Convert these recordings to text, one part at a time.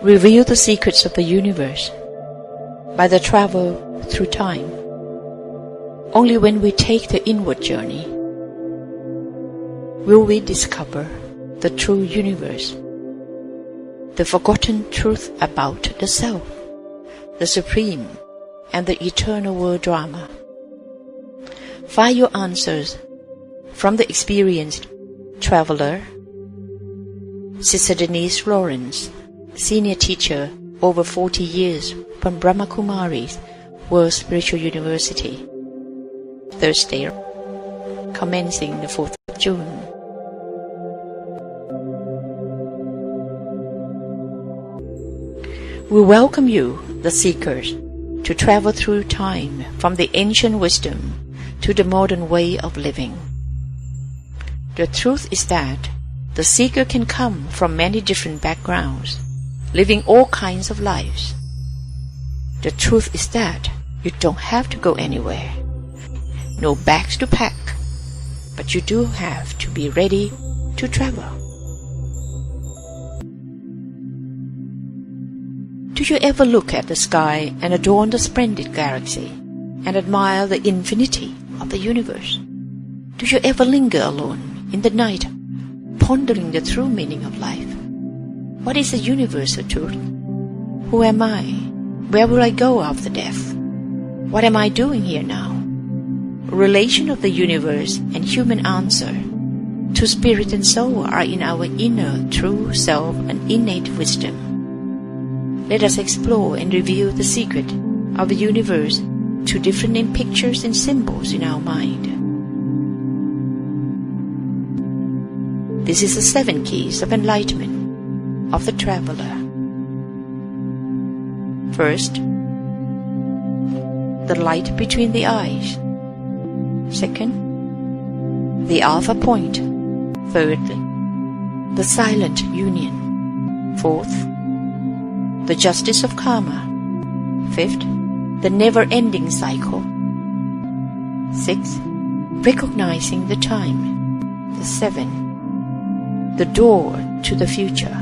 reveal the secrets of the universe by the travel through time. Only when we take the inward journey will we discover the true universe, the forgotten truth about the self, the supreme and the eternal world drama. Find your answers from the experienced traveler, Sister Denise Lawrence, senior teacher over 40 years from Brahma Kumari's World Spiritual University. Thursday, commencing the 4th of June. We welcome you, the seekers, to travel through time from the ancient wisdom to the modern way of living. The truth is that the seeker can come from many different backgrounds, living all kinds of lives. The truth is that you don't have to go anywhere. No bags to pack, but you do have to be ready to travel. Do you ever look at the sky and adore the splendid galaxy and admire the infinity of the universe? Do you ever linger alone in the night, pondering the true meaning of life? What is the universal truth? Who am I? Where will I go after death? What am I doing here now? Relation of the universe and human answer to spirit and soul are in our inner true self and innate wisdom. Let us explore and reveal the secret of the universe to different pictures and symbols in our mind. This is the 7 keys of enlightenment of the traveler. First, the light between the eyes. Second, the alpha point. Thirdly, the silent union. Fourth, the justice of karma. Fifth, the never-ending cycle. Sixth, recognizing the time. The 7, the door to the future.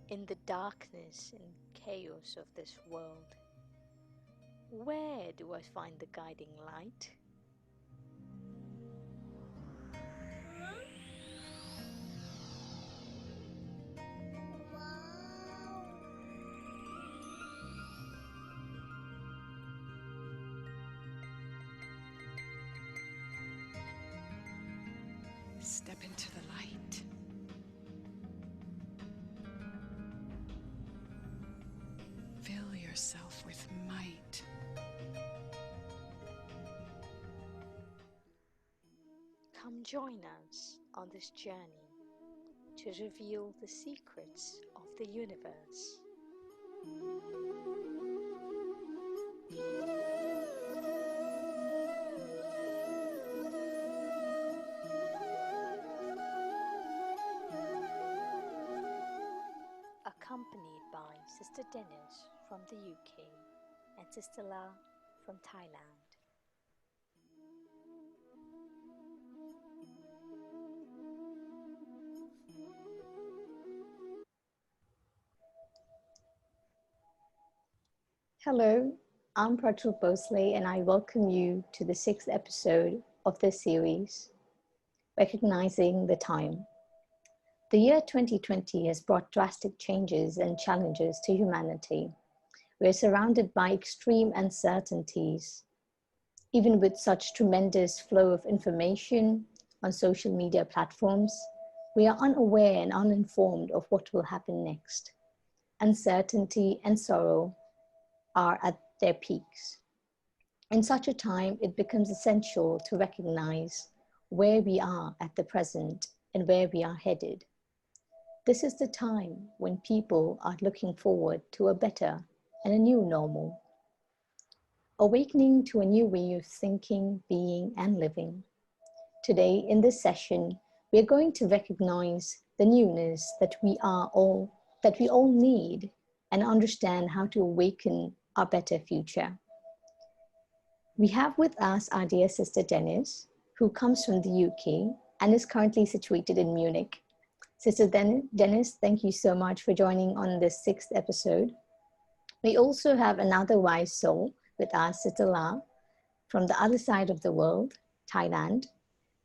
In the darkness and chaos of this world, where do I find the guiding light? Step into the light. Fill yourself with might. Come join us on this journey to reveal the secrets of the universe. Accompanied by Sister Dennis from the UK and Sister La from Thailand. Hello, I'm Pratu Bosley and I welcome you to the 6th episode of this series, Recognizing the Time. The year 2020 has brought drastic changes and challenges to humanity. We're surrounded by extreme uncertainties. Even with such tremendous flow of information on social media platforms, we are unaware and uninformed of what will happen next. Uncertainty and sorrow are at their peaks. In such a time, it becomes essential to recognize where we are at the present and where we are headed. This is the time when people are looking forward to a better and a new normal. Awakening to a new way of thinking, being, and living. Today, in this session, we are going to recognize the newness that we are all that we all need and understand how to awaken our better future. We have with us our dear sister Dennis, who comes from the UK and is currently situated in Munich. Sister Dennis, thank you so much for joining on this 6th episode. We also have another wise soul with us, Sister La, from the other side of the world, Thailand,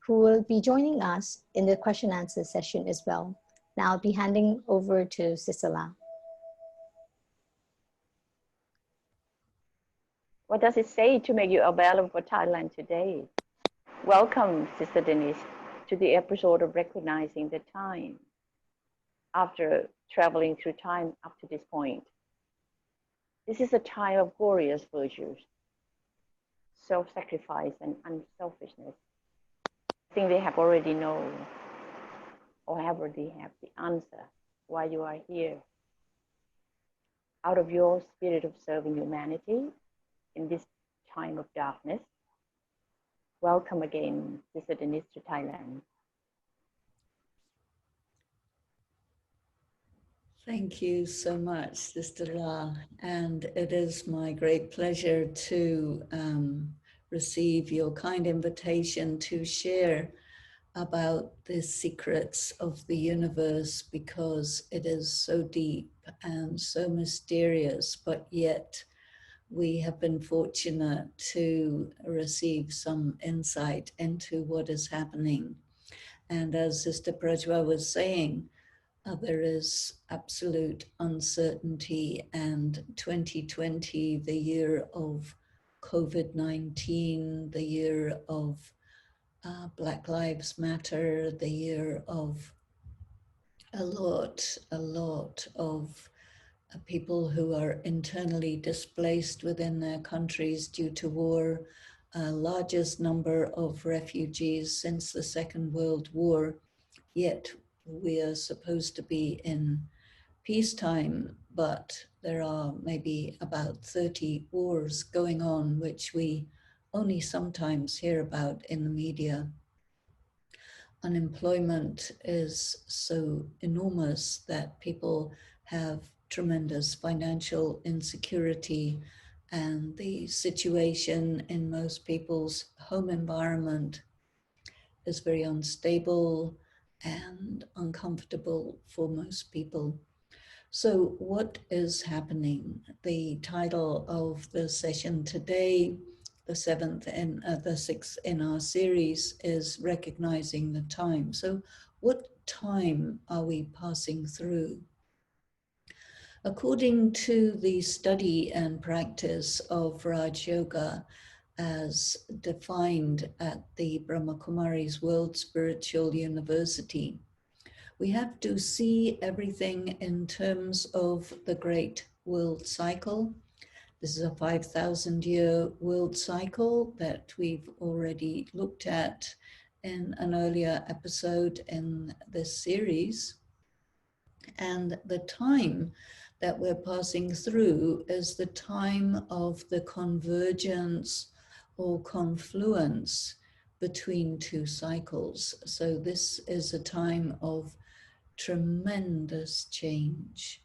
who will be joining us in the question answer session as well. Now I'll be handing over to Sister La. What does it say to make you available for Thailand today? Welcome, Sister Denise, to the episode of Recognizing the Time. After traveling through time up to this point, this is a time of glorious virtues, self-sacrifice and unselfishness. I think they have already known or have already have the answer why you are here. Out of your spirit of serving humanity in this time of darkness, welcome again, Sister Denise, to Thailand. Thank you so much, Sister La. And it is my great pleasure to receive your kind invitation to share about the secrets of the universe, because it is so deep and so mysterious, but yet we have been fortunate to receive some insight into what is happening. And as Sister Prajwa was saying, there is absolute uncertainty, and 2020, the year of COVID-19, the year of Black Lives Matter, the year of a lot of people who are internally displaced within their countries due to war, largest number of refugees since the Second World War, yet we are supposed to be in peacetime, but there are maybe about 30 wars going on, which we only sometimes hear about in the media. Unemployment is so enormous that people have tremendous financial insecurity, and the situation in most people's home environment is very unstable and uncomfortable for most people. So what is happening? The title of the session today, the 7th and the 6th in our series, is Recognizing the Time. So what time are we passing through? According to the study and practice of Raj Yoga, as defined at the Brahma Kumari's World Spiritual University, we have to see everything in terms of the great world cycle. This is a 5,000-year world cycle that we've already looked at in an earlier episode in this series. And the time that we're passing through is the time of the convergence or confluence between two cycles. So this is a time of tremendous change.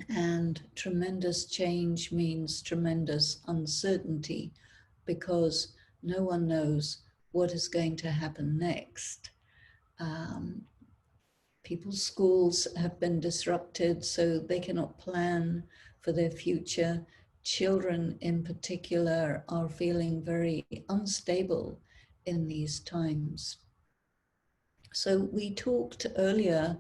And tremendous change means tremendous uncertainty, because no one knows what is going to happen next. People's schools have been disrupted, so they cannot plan for their future. Children in particular are feeling very unstable in these times. So we talked earlier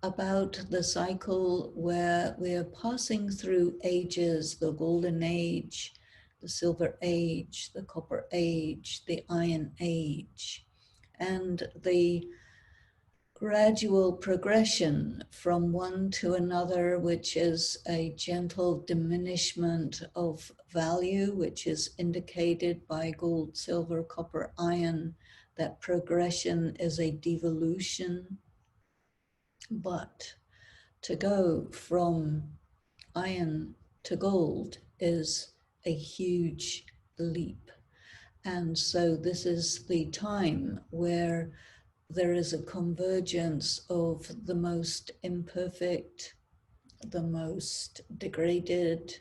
about the cycle where we are passing through ages: the golden age, the silver age, the copper age, the iron age, and the gradual progression from one to another, which is a gentle diminishment of value, which is indicated by gold, silver, copper, iron. That progression is a devolution. But to go from iron to gold is a huge leap. And so this is the time where there is a convergence of the most imperfect the most degraded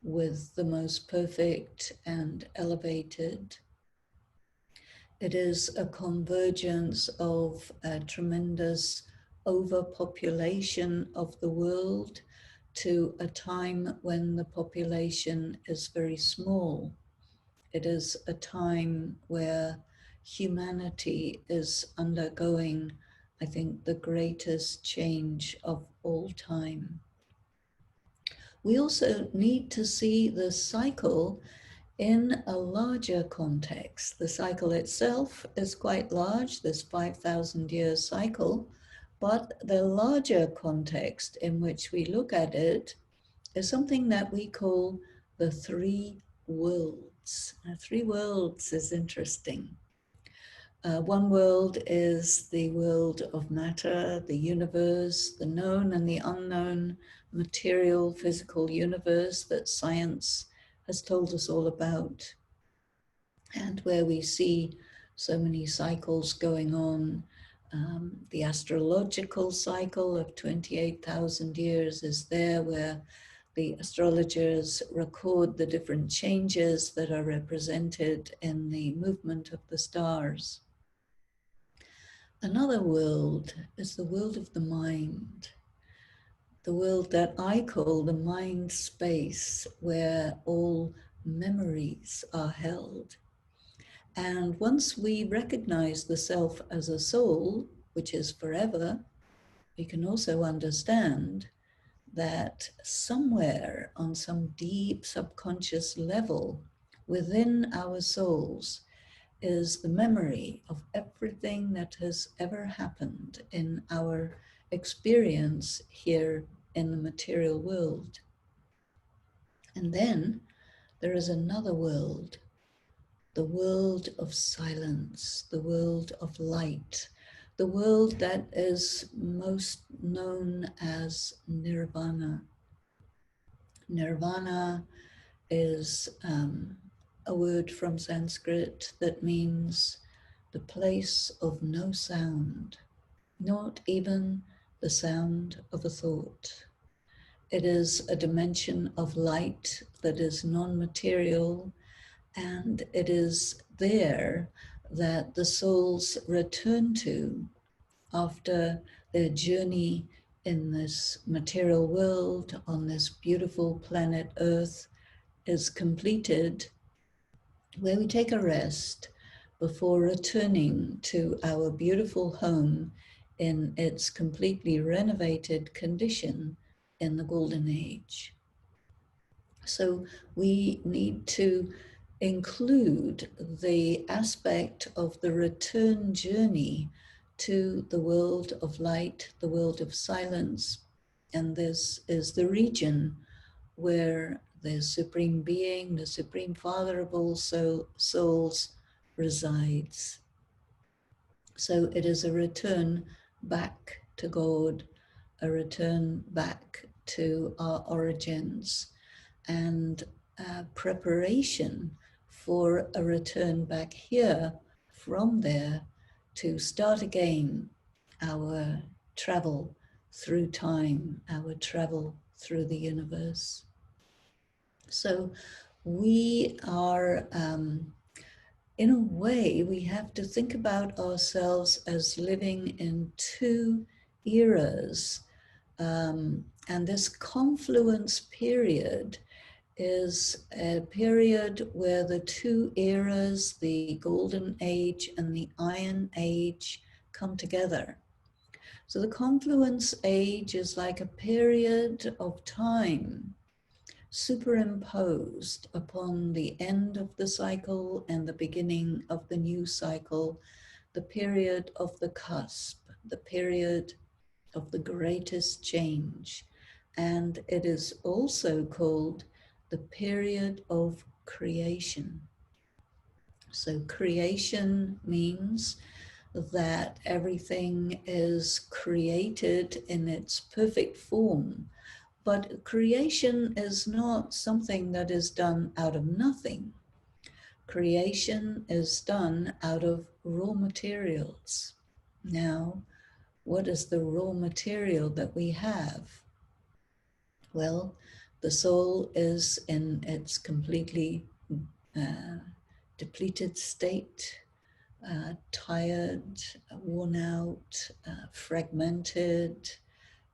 with the most perfect and elevated. It is a convergence of a tremendous overpopulation of the world to a time when the population is very small. It is a time where humanity is undergoing, I think, the greatest change of all time. We also need to see the cycle in a larger context. The cycle itself is quite large, this 5,000 year cycle, but the larger context in which we look at it is something that we call the three worlds. Now, three worlds is interesting. One world is the world of matter, the universe, the known and the unknown material, physical universe that science has told us all about, and where we see so many cycles going on. The astrological cycle of 28,000 years is there, where the astrologers record the different changes that are represented in the movement of the stars. Another world is the world of the mind, the world that I call the mind space, where all memories are held. And once we recognize the self as a soul, which is forever, we can also understand that somewhere on some deep subconscious level within our souls is the memory of everything that has ever happened in our experience here in the material world. And then there is another world, the world of silence, the world of light, the world that is most known as nirvana. Nirvana is a word from Sanskrit that means the place of no sound, not even the sound of a thought. It is a dimension of light that is non-material, and it is there that the souls return to after their journey in this material world, on this beautiful planet Earth, is completed, where we take a rest before returning to our beautiful home in its completely renovated condition in the Golden Age. So we need to include the aspect of the return journey to the world of light, the world of silence, and this is the region where the Supreme Being, the Supreme Father of all souls resides. So it is a return back to God, a return back to our origins, and preparation for a return back here from there to start again our travel through time, our travel through the universe. So we are, in a way, we have to think about ourselves as living in two eras. And this confluence period is a period where the two eras, the Golden Age and the Iron Age, come together. So the confluence age is like a period of time superimposed upon the end of the cycle and the beginning of the new cycle, the period of the cusp, the period of the greatest change. And it is also called the period of creation. So creation means that everything is created in its perfect form. But creation is not something that is done out of nothing. Creation is done out of raw materials. Now, what is the raw material that we have? Well, the soul is in its completely depleted state, tired, worn out, fragmented,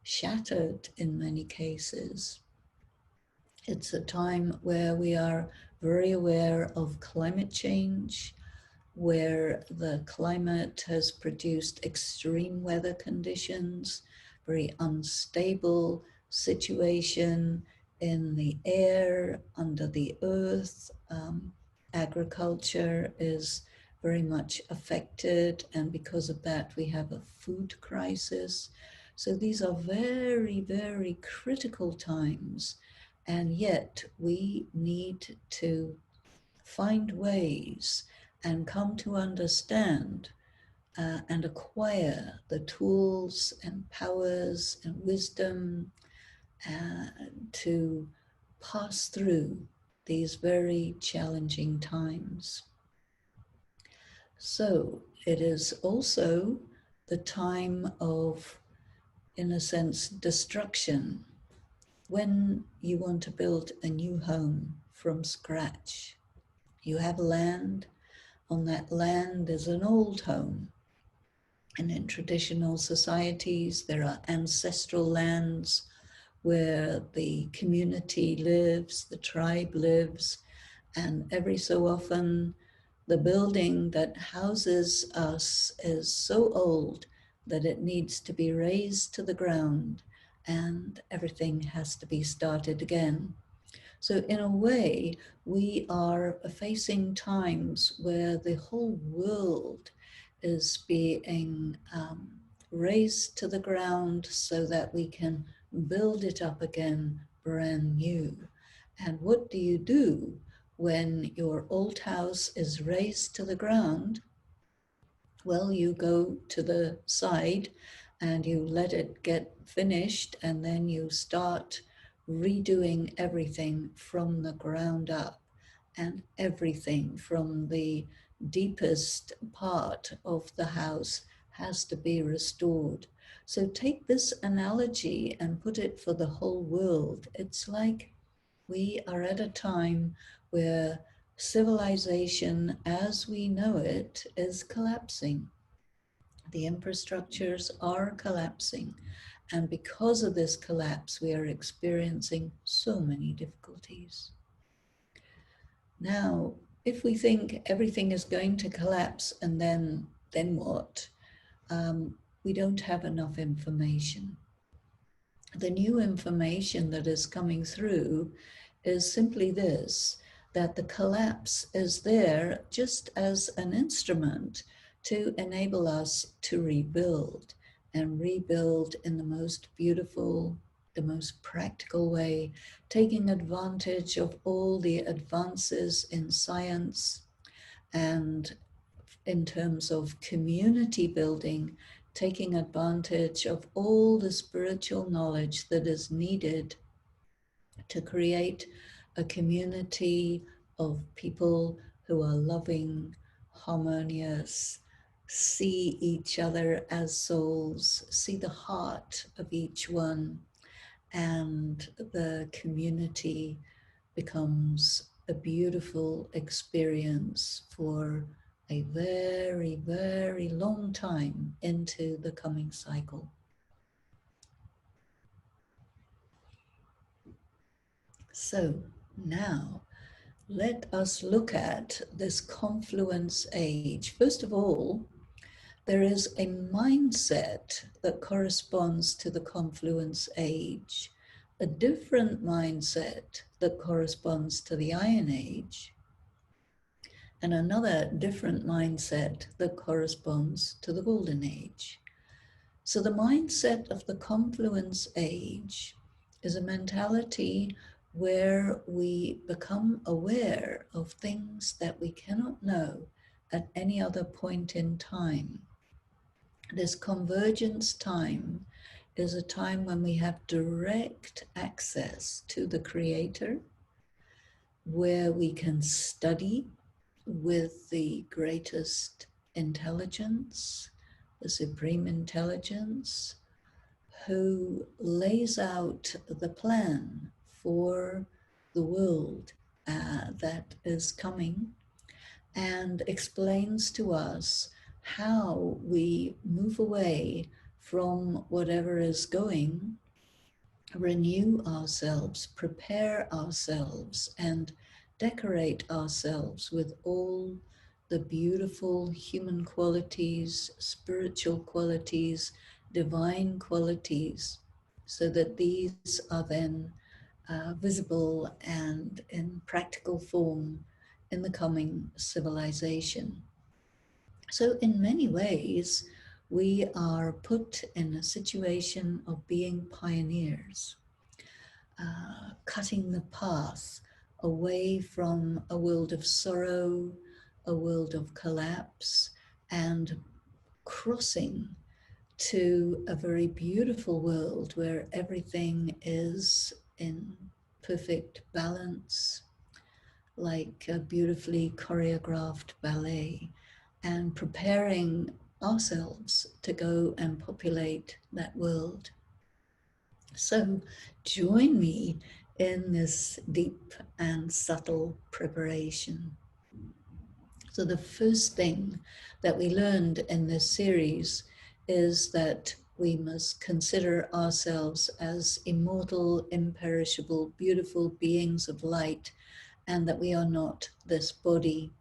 shattered in many cases. It's a time where we are very aware of climate change, where the climate has produced extreme weather conditions, very unstable situation in the air, under the earth. Agriculture is very much affected, and because of that, we have a food crisis. So these are very, very critical times, and yet we need to find ways and come to understand and acquire the tools and powers and wisdom to pass through these very challenging times. So it is also the time of, in a sense, destruction. When you want to build a new home from scratch, you have land. On that land is an old home. And in traditional societies, there are ancestral lands where the community lives, the tribe lives, and every so often the building that houses us is so old that it needs to be razed to the ground and everything has to be started again. So in a way, we are facing times where the whole world is being raised to the ground so that we can build it up again brand new. And what do you do when your old house is razed to the ground? Well, you go to the side and you let it get finished, and then you start redoing everything from the ground up, and everything from the deepest part of the house has to be restored. So take this analogy and put it for the whole world. It's like we are at a time where civilization as we know it is collapsing. The infrastructures are collapsing. And because of this collapse, we are experiencing so many difficulties. Now, if we think everything is going to collapse and then what? We don't have enough information. The new information that is coming through is simply this, that the collapse is there just as an instrument to enable us to rebuild, and rebuild in the most beautiful, the most practical way, taking advantage of all the advances in science and in terms of community building, taking advantage of all the spiritual knowledge that is needed to create a community of people who are loving, harmonious, see each other as souls, see the heart of each one, and the community becomes a beautiful experience for a very, very long time into the coming cycle. So now let us look at this confluence age. First of all, there is a mindset that corresponds to the confluence age, a different mindset that corresponds to the Iron Age, and another different mindset that corresponds to the Golden Age. So the mindset of the confluence age is a mentality where we become aware of things that we cannot know at any other point in time. This convergence time is a time when we have direct access to the Creator, where we can study with the greatest intelligence, the supreme intelligence, who lays out the plan for the world that is coming, and explains to us how we move away from whatever is going, renew ourselves, prepare ourselves, and decorate ourselves with all the beautiful human qualities, spiritual qualities, divine qualities, so that these are then visible and in practical form in the coming civilization. So, in many ways, we are put in a situation of being pioneers, cutting the path away from a world of sorrow, a world of collapse, and crossing to a very beautiful world where everything is in perfect balance, like a beautifully choreographed ballet, and preparing ourselves to go and populate that world. So join me in this deep and subtle preparation. So the first thing that we learned in this series is that we must consider ourselves as immortal, imperishable, beautiful beings of light, and that we are not this body.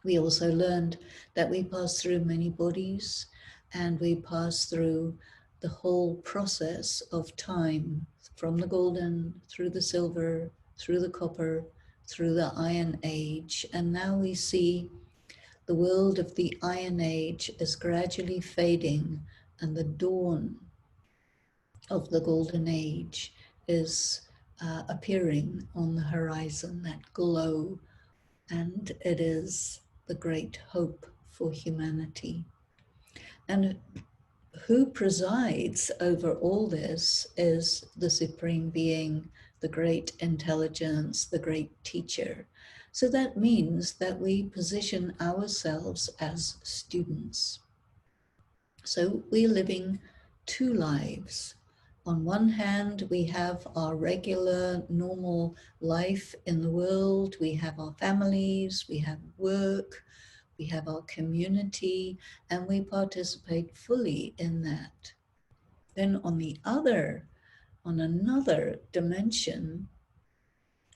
We also learned that we pass through many bodies, and we pass through the whole process of time, from the golden, through the silver, through the copper, through the Iron Age. And now we see the world of the Iron Age is gradually fading, and the dawn of the Golden Age is appearing on the horizon, that glow, and it is the great hope for humanity. And who presides over all this is the Supreme Being, the great intelligence, the great teacher. So that means that we position ourselves as students. So we're living two lives. On one hand, we have our regular, normal life in the world. We have our families, we have work, we have our community, and we participate fully in that. Then on another dimension,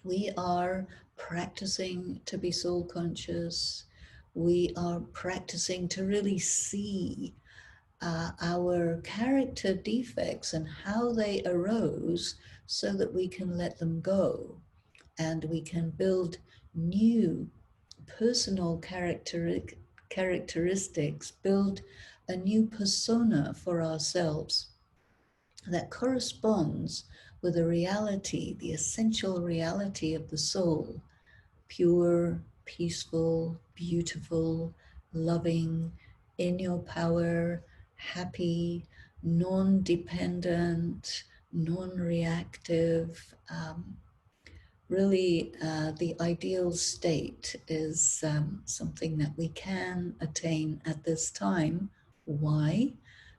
we are practicing to be soul conscious. We are practicing to really see our character defects and how they arose, so that we can let them go and we can build new personal characteristics, build a new persona for ourselves that corresponds with the reality, the essential reality of the soul: pure, peaceful, beautiful, loving, in your power, happy, non-dependent, non-reactive. Really, the ideal state is something that we can attain at this time. Why?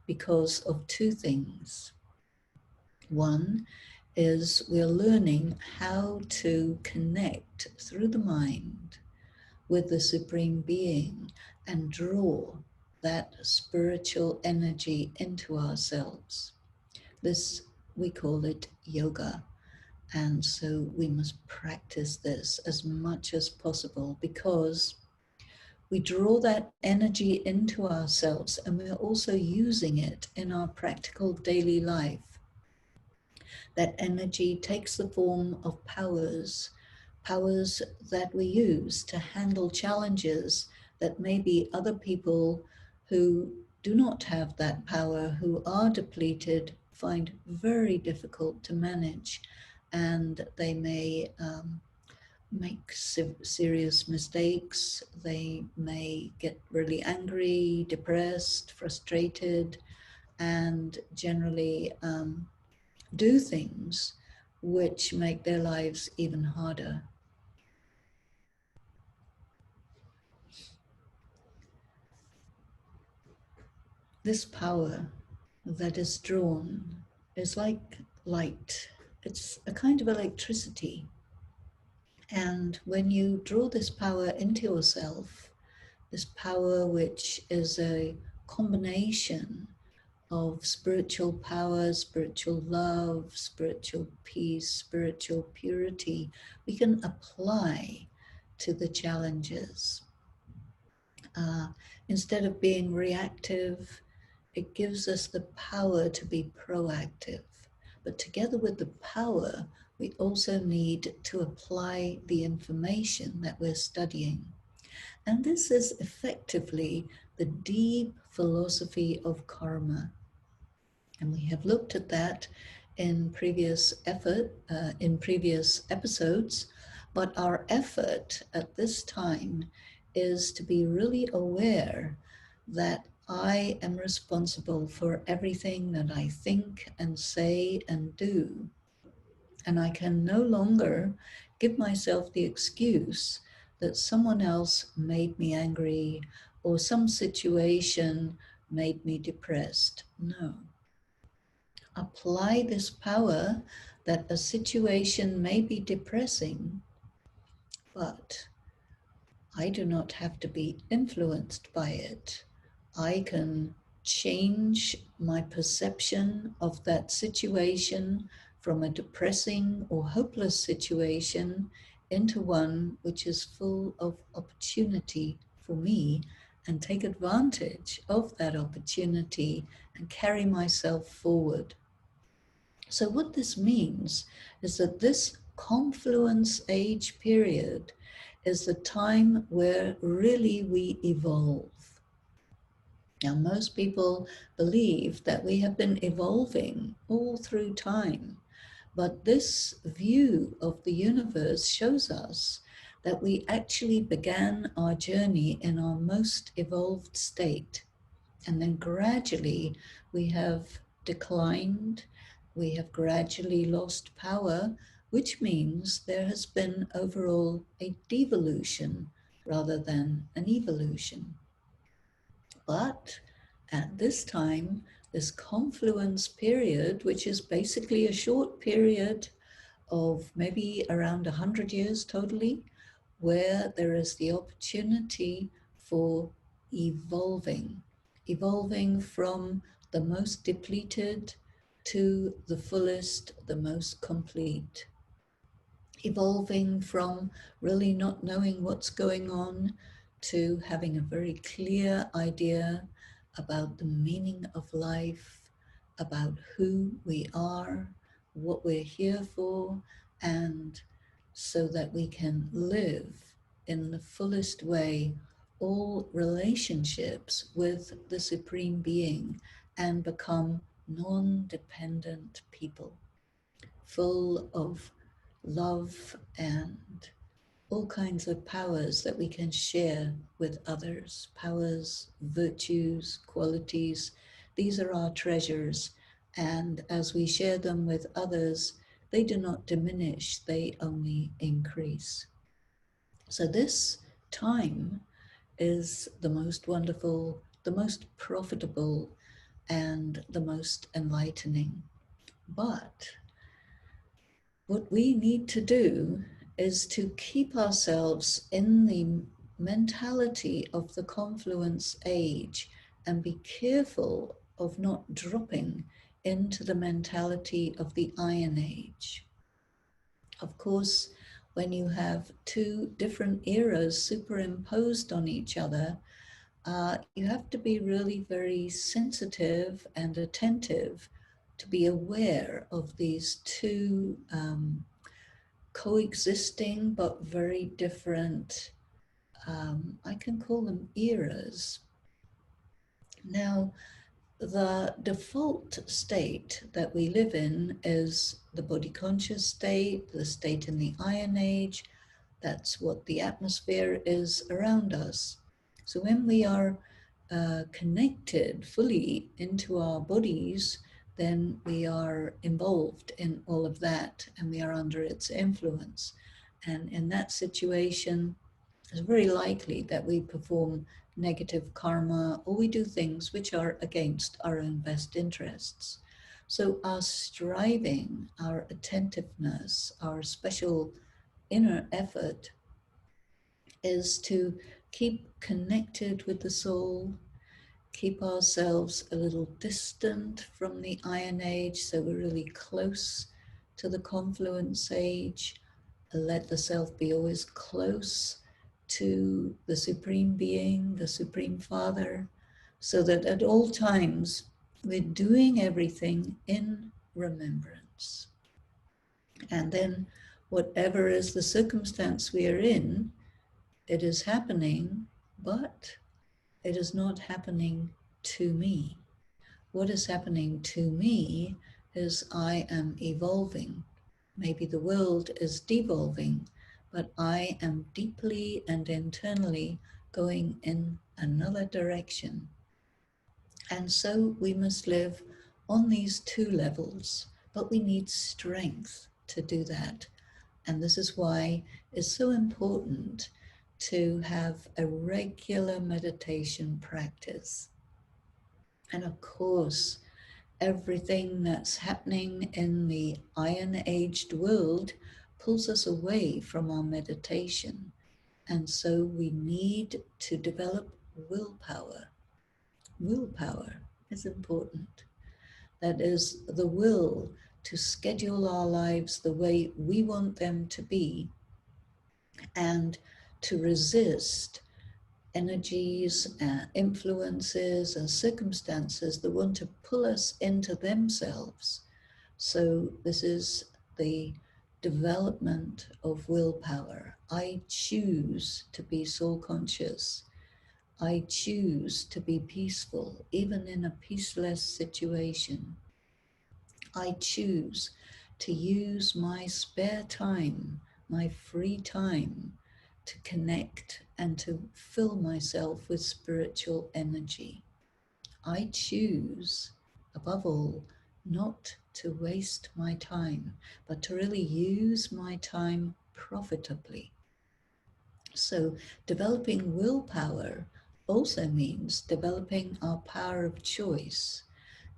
Because of two things. One is we're learning how to connect through the mind with the Supreme Being and draw that spiritual energy into ourselves. This, we call it yoga. And so we must practice this as much as possible, because we draw that energy into ourselves and we're also using it in our practical daily life. That energy takes the form of powers that we use to handle challenges that maybe other people who do not have that power, who are depleted, find very difficult to manage. And they may make serious mistakes. They may get really angry, depressed, frustrated, and generally do things which make their lives even harder. This power that is drawn is like light. It's a kind of electricity. And when you draw this power into yourself, this power which is a combination of spiritual power, spiritual love, spiritual peace, spiritual purity, we can apply to the challenges. Uh, Instead of being reactive, it gives us the power to be proactive. But together with the power, we also need to apply the information that we're studying. And this is effectively the deep philosophy of karma. And we have looked at that in previous episodes. But our effort at this time is to be really aware that I am responsible for everything that I think and say and do. And I can no longer give myself the excuse that someone else made me angry or some situation made me depressed. No. Apply this power that a situation may be depressing, but I do not have to be influenced by it. I can change my perception of that situation from a depressing or hopeless situation into one which is full of opportunity for me, and take advantage of that opportunity and carry myself forward. So what this means is that this confluence age period is the time where really we evolve. Now, most people believe that we have been evolving all through time, but this view of the universe shows us that we actually began our journey in our most evolved state. And then gradually we have declined, we have gradually lost power, which means there has been overall a devolution rather than an evolution. But at this time, this confluence period, which is basically a short period of maybe around 100 years totally, where there is the opportunity for evolving, evolving from the most depleted to the fullest, the most complete, evolving from really not knowing what's going on to having a very clear idea about the meaning of life, about who we are, what we're here for, and so that we can live in the fullest way all relationships with the Supreme Being and become non-dependent people, full of love and all kinds of powers that we can share with others. Powers, virtues, qualities. These are our treasures. And as we share them with others, they do not diminish, they only increase. So this time is the most wonderful, the most profitable, and the most enlightening. But what we need to do is to keep ourselves in the mentality of the confluence age and be careful of not dropping into the mentality of the Iron Age. Of course, when you have two different eras superimposed on each other, you have to be really very sensitive and attentive to be aware of these two coexisting but very different, I can call them eras. Now, the default state that we live in is the body conscious state, the state in the Iron Age. That's what the atmosphere is around us. So when we are connected fully into our bodies, then we are involved in all of that and we are under its influence. And in that situation, it's very likely that we perform negative karma, or we do things which are against our own best interests. So our striving, our attentiveness, our special inner effort is to keep connected with the soul, keep ourselves a little distant from the Iron Age, so we're really close to the Confluence Age. Let the self be always close to the Supreme Being, the Supreme Father, so that at all times we're doing everything in remembrance. And then whatever is the circumstance we are in, it is happening, but it is not happening to me. What is happening to me is I am evolving. Maybe the world is devolving, but I am deeply and internally going in another direction. And so we must live on these two levels, but we need strength to do that. And this is why it's so important to have a regular meditation practice. And of course, everything that's happening in the iron-aged world pulls us away from our meditation. And so we need to develop willpower. Willpower is important. That is the will to schedule our lives the way we want them to be, and to resist energies, influences, and circumstances that want to pull us into themselves. So this is the development of willpower. I choose to be soul conscious. I choose to be peaceful, even in a peaceless situation. I choose to use my spare time, my free time, to connect and to fill myself with spiritual energy. I choose, above all, not to waste my time, but to really use my time profitably. So developing willpower also means developing our power of choice.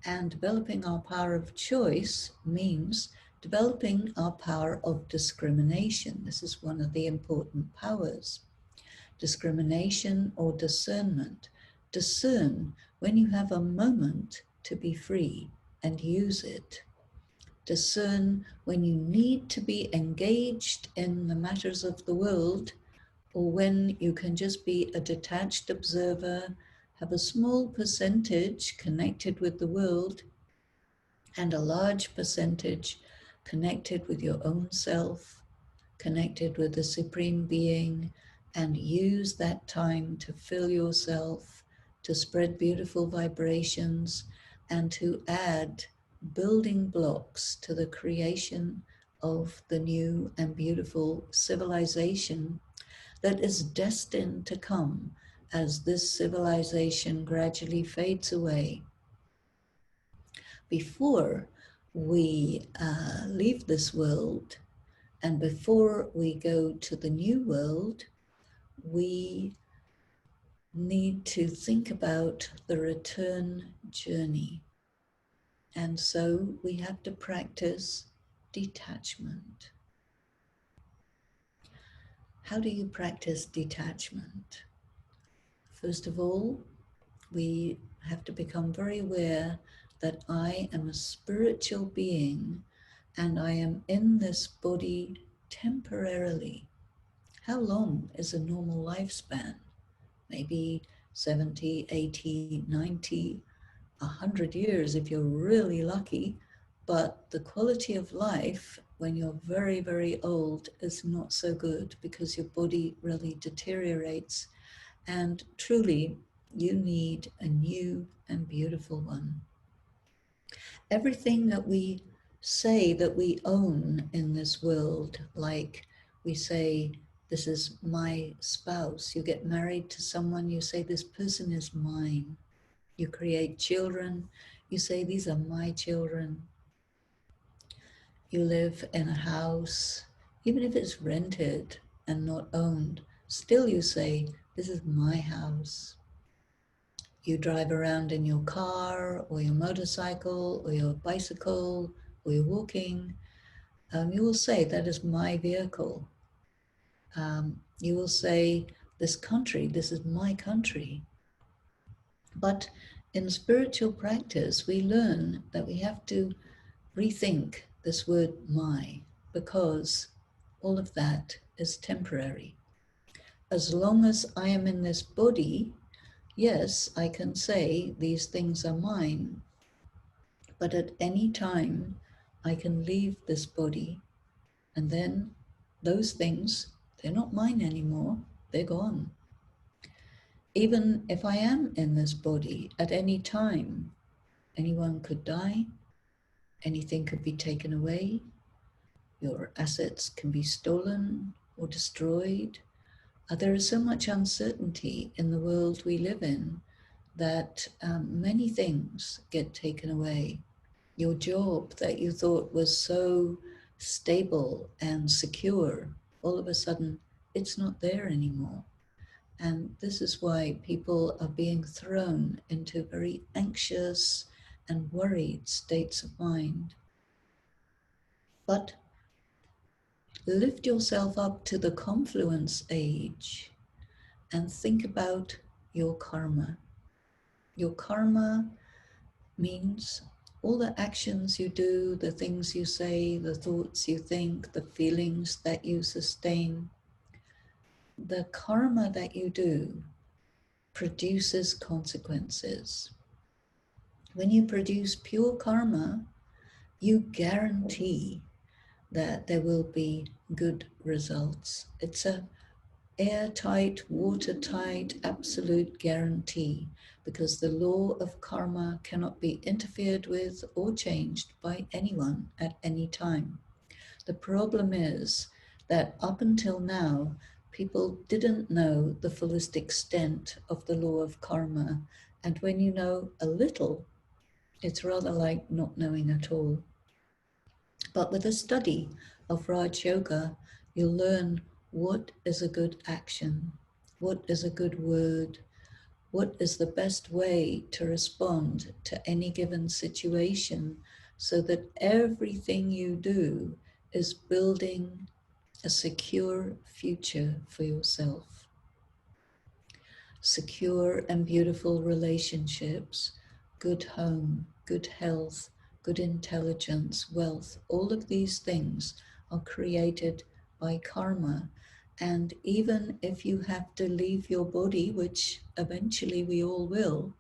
And developing our power of choice means developing our power of discrimination. This is one of the important powers. Discrimination or discernment. Discern when you have a moment to be free and use it. Discern when you need to be engaged in the matters of the world, or when you can just be a detached observer, have a small percentage connected with the world, and a large percentage connected with your own self, connected with the Supreme Being, and use that time to fill yourself, to spread beautiful vibrations, and to add building blocks to the creation of the new and beautiful civilization that is destined to come as this civilization gradually fades away. Before we leave this world, and before we go to the new world, we need to think about the return journey. And so we have to practice detachment. How do you practice detachment? First of all, we have to become very aware that I am a spiritual being and I am in this body temporarily. How long is a normal lifespan? Maybe 70, 80, 90, 100 years if you're really lucky. But the quality of life when you're very, very old is not so good because your body really deteriorates. And truly, you need a new and beautiful one. Everything that we say that we own in this world, like we say, this is my spouse. You get married to someone, you say, this person is mine. You create children, you say, these are my children. You live in a house, even if it's rented and not owned, still you say, this is my house. you drive around in your car or your motorcycle or your bicycle or you're walking, you will say, that is my vehicle. You will say, this country, this is my country. But in spiritual practice, we learn that we have to rethink this word my, because all of that is temporary. As long as I am in this body, yes, I can say these things are mine, but at any time I can leave this body, and then those things, they're not mine anymore, they're gone. Even if I am in this body, at any time, anyone could die, anything could be taken away, your assets can be stolen or destroyed. There is so much uncertainty in the world we live in that many things get taken away. Your job that you thought was so stable and secure, all of a sudden, it's not there anymore. And this is why people are being thrown into very anxious and worried states of mind. But lift yourself up to the confluence age and think about your karma. Your karma means all the actions you do, the things you say, the thoughts you think, the feelings that you sustain. The karma that you do produces consequences. When you produce pure karma, you guarantee that there will be good results. It's a airtight, watertight, absolute guarantee, because the law of karma cannot be interfered with or changed by anyone at any time. The problem is that up until now, people didn't know the fullest extent of the law of karma. And when you know a little, it's rather like not knowing at all. But with a study of Raj Yoga, you'll learn what is a good action, what is a good word, what is the best way to respond to any given situation, so that everything you do is building a secure future for yourself. Secure and beautiful relationships, good home, good health, good intelligence, wealth, all of these things are created by karma. And even if you have to leave your body, which eventually we all will,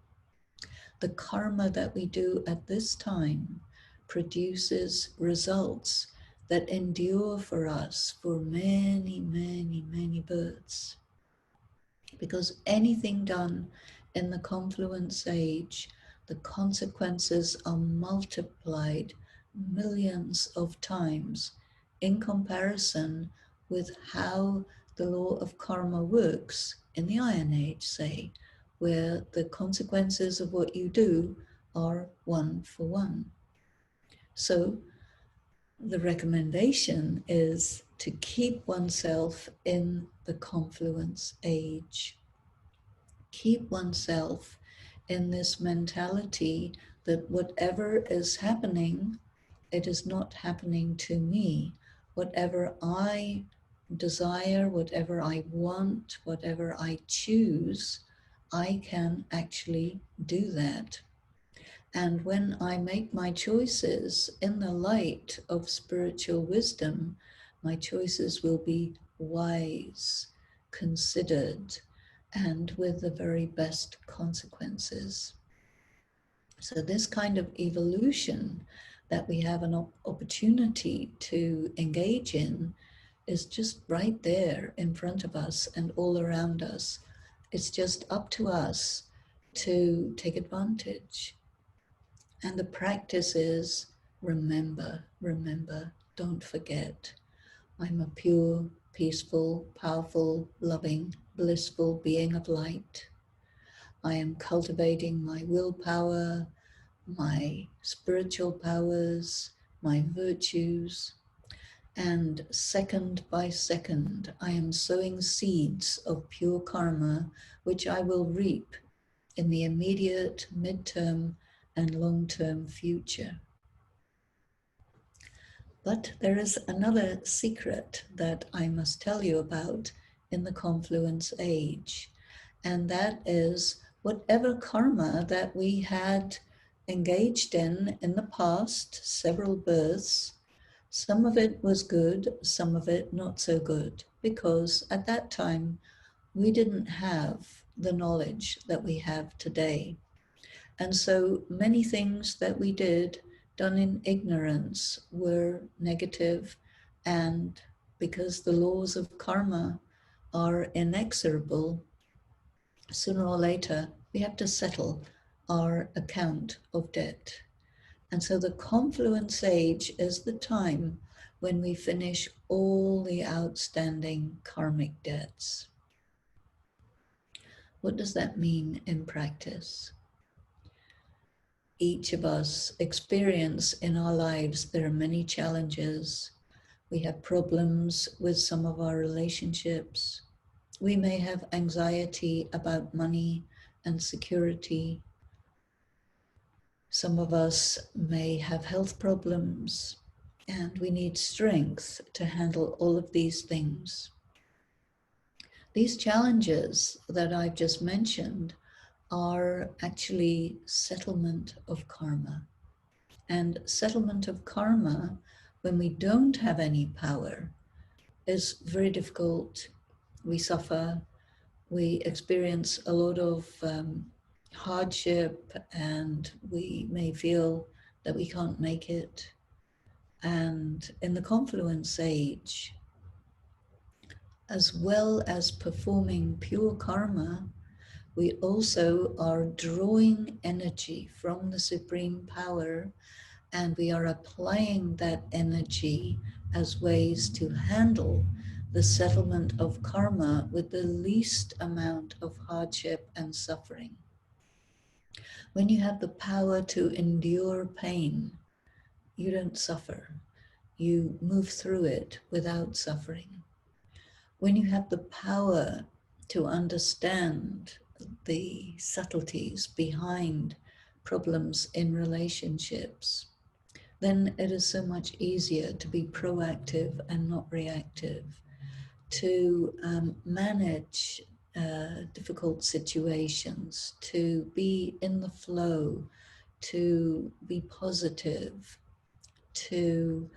the karma that we do at this time produces results that endure for us for many, many, many births. Because anything done in the confluence age, the consequences are multiplied millions of times in comparison with how the law of karma works in the Iron Age, say, where the consequences of what you do are one for one. So the recommendation is to keep oneself in the confluence age. Keep oneself in this mentality that whatever is happening, it is not happening to me. Whatever I desire, whatever I want, whatever I choose, I can actually do that. And when I make my choices in the light of spiritual wisdom, my choices will be wise, considered, and with the very best consequences. So this kind of evolution that we have an opportunity to engage in is just right there in front of us and all around us. It's just up to us to take advantage. And the practice is remember, remember, don't forget. I'm a pure, peaceful, powerful, loving, blissful being of light. I am cultivating my willpower, my spiritual powers, my virtues, and second by second, I am sowing seeds of pure karma, which I will reap in the immediate, midterm, and long-term future. But there is another secret that I must tell you about in the confluence age, and that is whatever karma that we had engaged in the past, several births, some of it was good, some of it not so good, because at that time we didn't have the knowledge that we have today. And so many things that we did done in ignorance were negative, and because the laws of karma are inexorable, sooner or later we have to settle our account of debt. And so the confluence age is the time when we finish all the outstanding karmic debts. What does that mean in practice? Each of us experience in our lives, there are many challenges. We have problems with some of our relationships. We may have anxiety about money and security. Some of us may have health problems, and we need strength to handle all of these things. These challenges that I've just mentioned are actually settlement of karma. And settlement of karma, when we don't have any power, is very difficult. We suffer, we experience a lot of hardship, and we may feel that we can't make it. And in the confluence age, as well as performing pure karma, we also are drawing energy from the Supreme Power, and we are applying that energy as ways to handle the settlement of karma with the least amount of hardship and suffering. When you have the power to endure pain, you don't suffer. You move through it without suffering. When you have the power to understand the subtleties behind problems in relationships, then it is so much easier to be proactive and not reactive, to manage difficult situations, to be in the flow, to be positive, to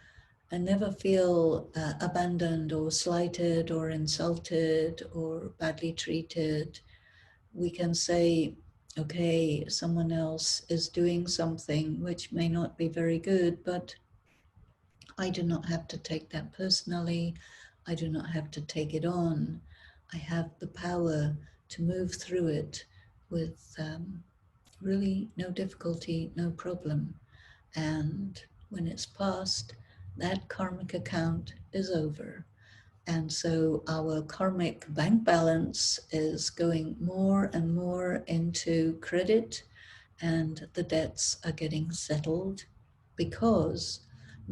never feel abandoned or slighted or insulted or badly treated. We can say, okay, someone else is doing something which may not be very good, but I do not have to take that personally. I do not have to take it on. I have the power to move through it with really no difficulty, no problem. And when it's past, that karmic account is over. And so our karmic bank balance is going more and more into credit, and the debts are getting settled, because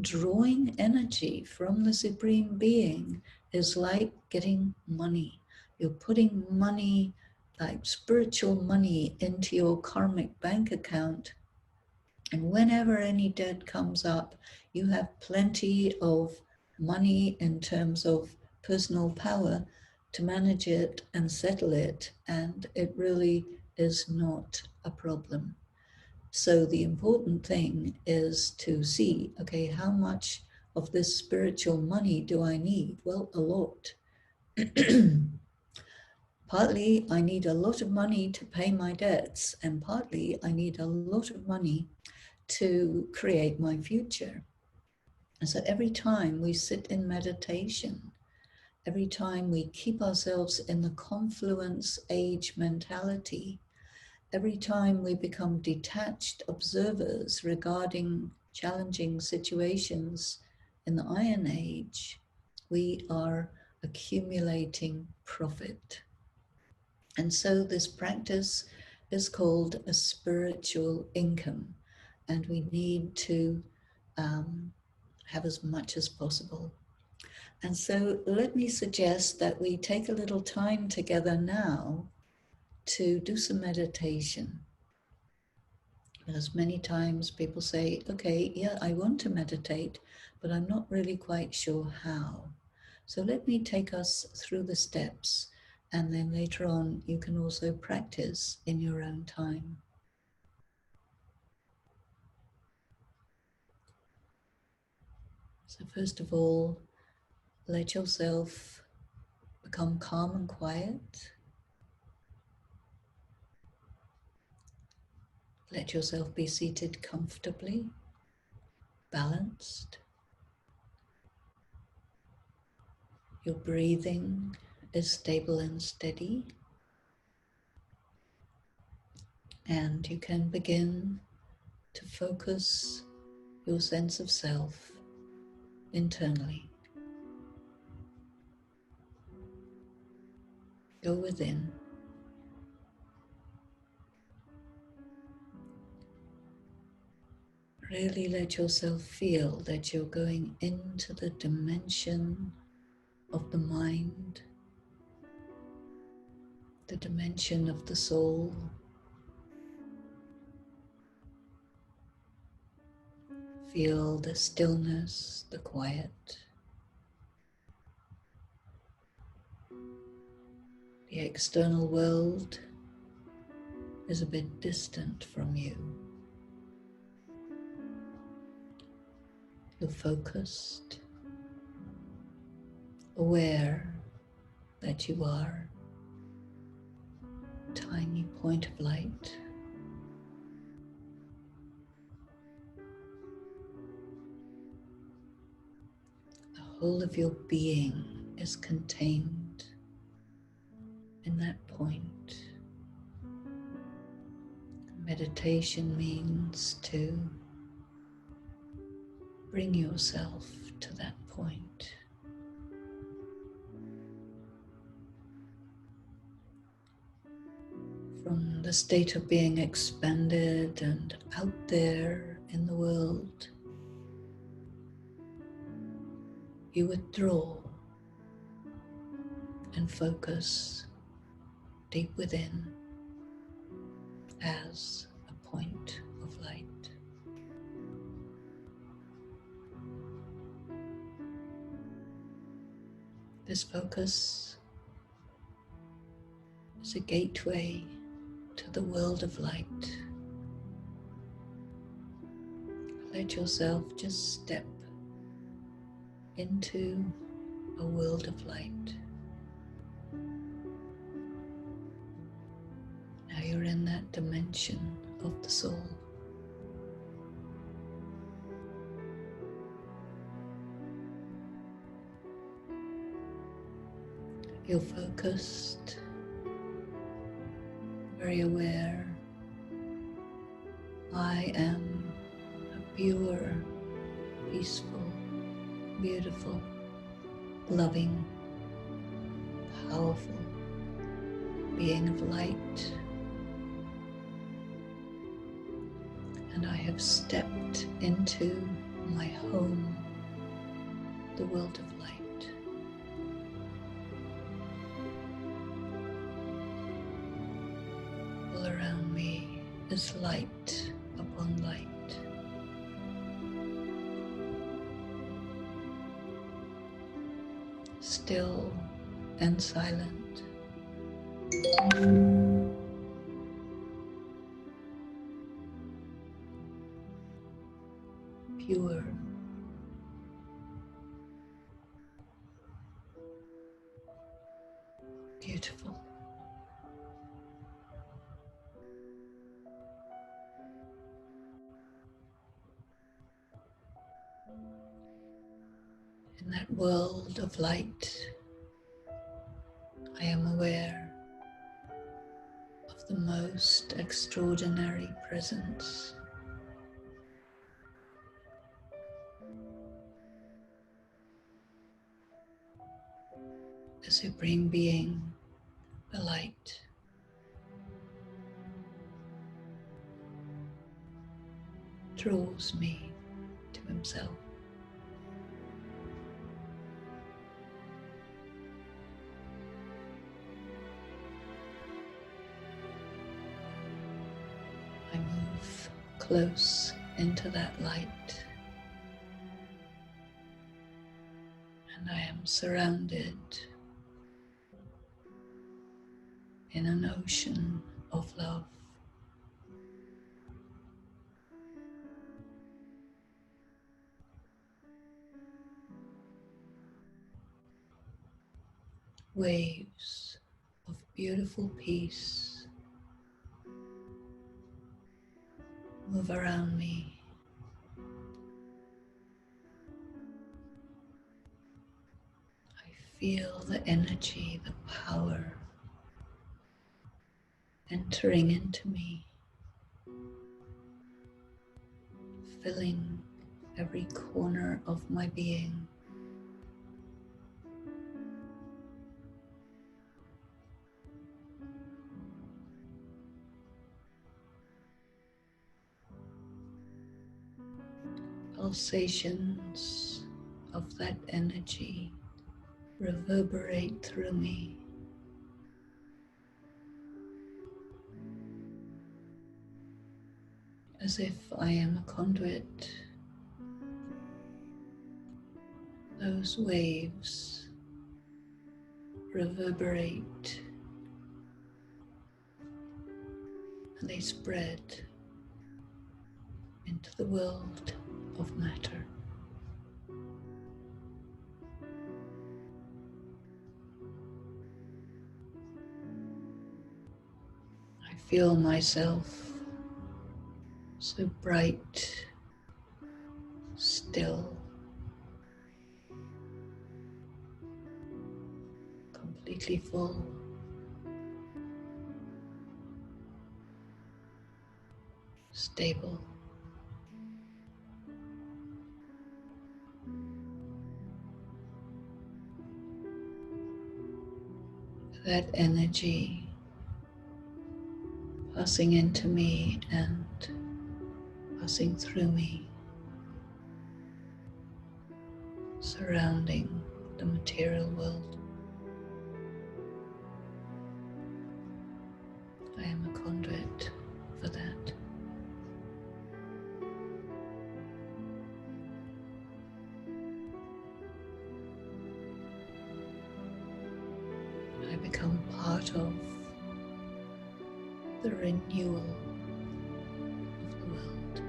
drawing energy from the Supreme Being is like getting money. You're putting money, like spiritual money, into your karmic bank account. And whenever any debt comes up, you have plenty of money in terms of personal power to manage it and settle it. And it really is not a problem. So the important thing is to see, okay, how much of this spiritual money do I need? Well, a lot. Partly I need a lot of money to pay my debts, and partly I need a lot of money to create my future. And so every time we sit in meditation, every time we keep ourselves in the confluence age mentality, every time we become detached observers regarding challenging situations in the Iron Age, we are accumulating profit. And so this practice is called a spiritual income, and we need to have as much as possible. And so let me suggest that we take a little time together now to do some meditation. Because many times people say, okay, yeah, I want to meditate, but I'm not really quite sure how. So let me take us through the steps, and then later on you can also practice in your own time. So first of all, let yourself become calm and quiet. Let yourself be seated comfortably, balanced. Your breathing is stable and steady. And you can begin to focus your sense of self internally. Go within. Really let yourself feel that you're going into the dimension of the mind, the dimension of the soul. Feel the stillness, the quiet. The external world is a bit distant from you. You're focused, aware that you are a tiny point of light. The whole of your being is contained in that point. Meditation means to bring yourself to that point. From the state of being expanded and out there in the world, you withdraw and focus deep within as a point of light. This focus is a gateway to the world of light. Let yourself just step into a world of light. Now you're in that dimension of the soul. You're focused, very aware. I am a pure, peaceful, beautiful, loving, powerful being of light. And I have stepped into my home, the world of light. All around me is light upon light. Still and silent. Pure. Beautiful. In that world of light, I am aware of the most extraordinary presence. The Supreme Being, the light. Draws me to himself. close into that light. And I am surrounded in an ocean of love. Waves of beautiful peace move around me. I feel the energy, the power entering into me, filling every corner of my being. Pulsations of that energy reverberate through me. As if I am a conduit. Those waves reverberate and they spread into the world of matter. I feel myself so bright, still, completely full, stable. That energy passing into me and passing through me, surrounding the material world. I am a conduit for that. I become part of the renewal of the world.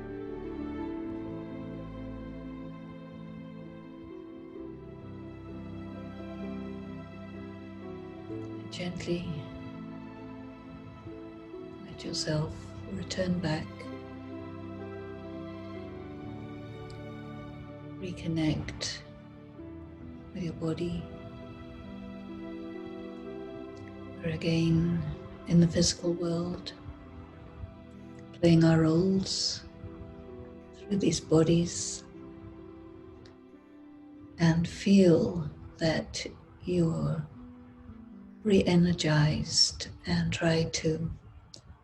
Gently let yourself return back, reconnect with your body. We're again in the physical world, playing our roles through these bodies, and feel that you're re-energized, and try to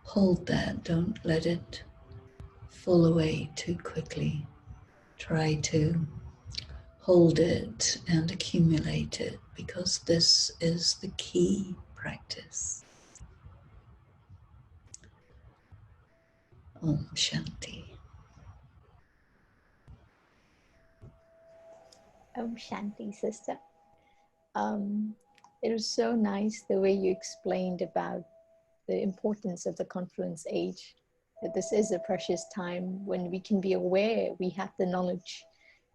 hold that. Don't let it fall away too quickly. Try to hold it and accumulate it, because this is the key practice. Om Shanti. Om Shanti, sister. It was so nice the way you explained about the importance of the confluence age, that this is a precious time when we can be aware, we have the knowledge,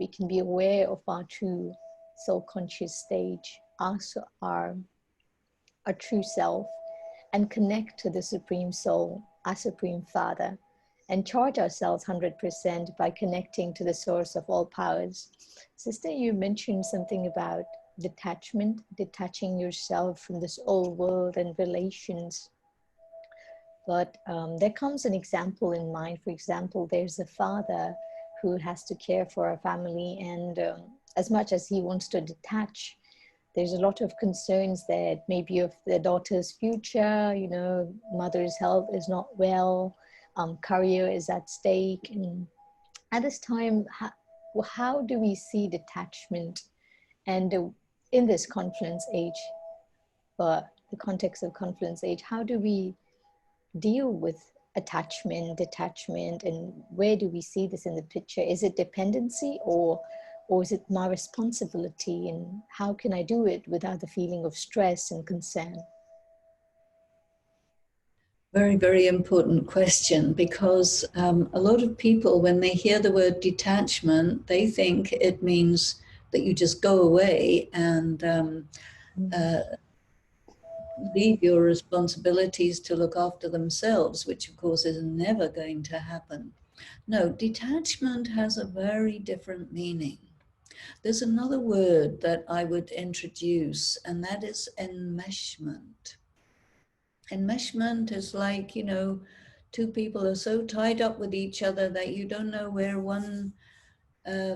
we can be aware of our true soul conscious stage, our true self, and connect to the Supreme Soul, our Supreme Father, and charge ourselves 100% by connecting to the source of all powers. Sister, you mentioned something about detachment, detaching yourself from this old world and relations. But there comes an example in mind. For example, there's a father who has to care for a family, and as much as he wants to detach, there's a lot of concerns that maybe of the daughter's future, you know, mother's health is not well, career is at stake. And at this time, how do we see detachment? And in this confluence age, the context of confluence age, how do we deal with attachment, detachment, and where do we see this in the picture? Is it dependency, or is it my responsibility, and how can I do it without the feeling of stress and concern? Very, very important question, because a lot of people, when they hear the word detachment, they think it means that you just go away and leave your responsibilities to look after themselves, which of course is never going to happen. No, detachment has a very different meaning. There's another word that I would introduce, and that is enmeshment. Enmeshment is like, two people are so tied up with each other that you don't know where one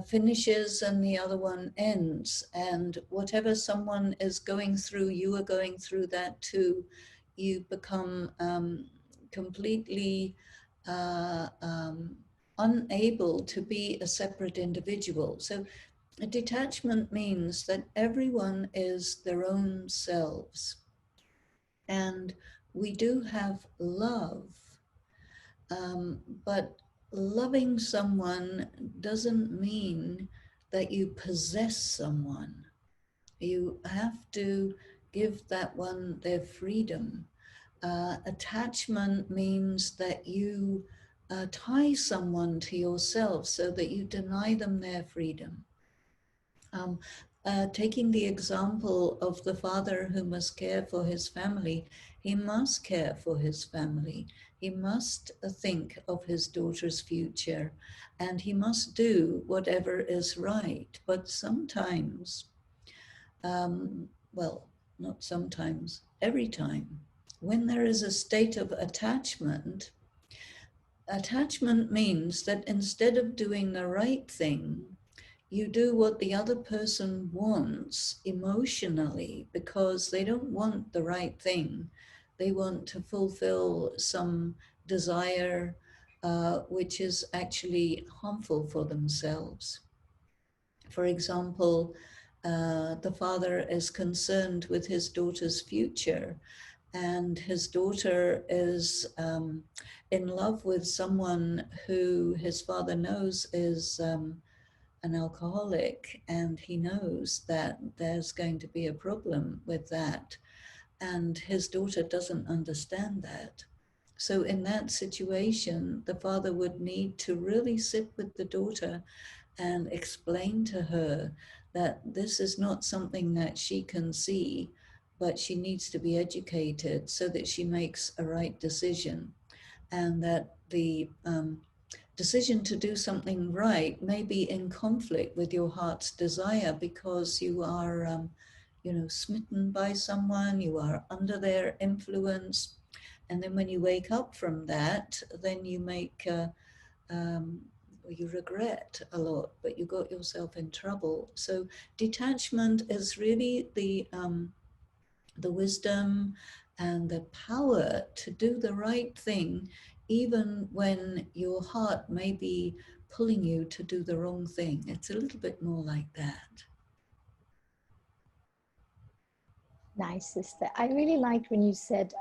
finishes and the other one ends. And whatever someone is going through, you are going through that too. You become completely unable to be a separate individual. So a detachment means that everyone is their own selves. And we do have love, but loving someone doesn't mean that you possess someone. You have to give that one their freedom. Attachment means that you tie someone to yourself so that you deny them their freedom. Taking the example of the father who must care for his family, he must care for his family. He must think of his daughter's future, and he must do whatever is right. But sometimes, well, not sometimes, every time, when there is a state of attachment, attachment means that instead of doing the right thing, you do what the other person wants emotionally, because they don't want the right thing. They want to fulfill some desire which is actually harmful for themselves. For example, the father is concerned with his daughter's future, and his daughter is in love with someone who his father knows is an alcoholic, and he knows that there's going to be a problem with that, and his daughter doesn't understand that. So in that situation, the father would need to really sit with the daughter and explain to her that this is not something that she can see, but she needs to be educated so that she makes a right decision, and that the decision to do something right may be in conflict with your heart's desire, because you are, smitten by someone, you are under their influence. And then when you wake up from that, then you make, you regret a lot, but you got yourself in trouble. So detachment is really the wisdom and the power to do the right thing, even when your heart may be pulling you to do the wrong thing. It's a little bit more like that. Nice, sister. I really liked when you said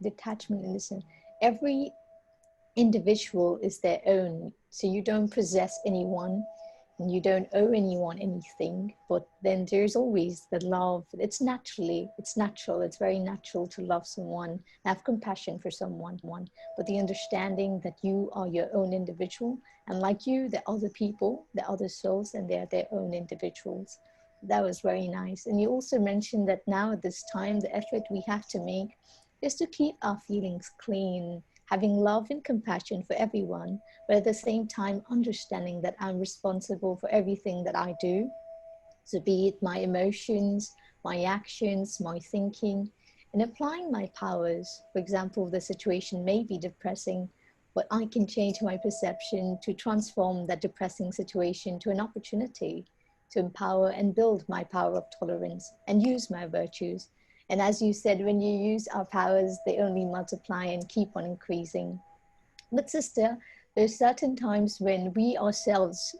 detachment in this. Every individual is their own, so you don't possess anyone and you don't owe anyone anything, but then there's always the love. It's natural, it's very natural to love someone, have compassion for someone, but the understanding that you are your own individual, and like you, the other people, the other souls, and they're their own individuals. That was very nice. And you also mentioned that now at this time, the effort we have to make is to keep our feelings clean, having love and compassion for everyone, but at the same time understanding that I'm responsible for everything that I do. So be it my emotions, my actions, my thinking, and applying my powers. For example, the situation may be depressing, but I can change my perception to transform that depressing situation to an opportunity to empower and build my power of tolerance and use my virtues. And as you said, when you use our powers, they only multiply and keep on increasing. But sister, there's certain times when we ourselves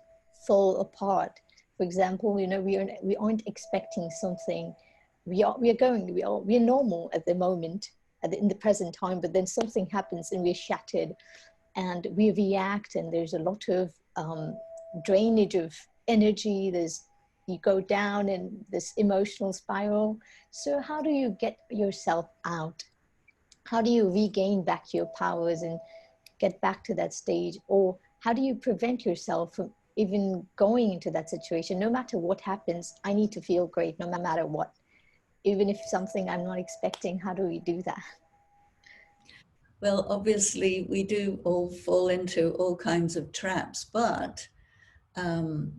fall apart. For example, we aren't expecting something. We are normal at the moment, in the present time, but then something happens and we're shattered and we react, and there's a lot of drainage of energy. You go down in this emotional spiral. So how do you get yourself out? How do you regain back your powers and get back to that stage? Or how do you prevent yourself from even going into that situation? No matter what happens, I need to feel great no matter what, even if something I'm not expecting. How do we do that? Well, obviously, we do all fall into all kinds of traps, but um,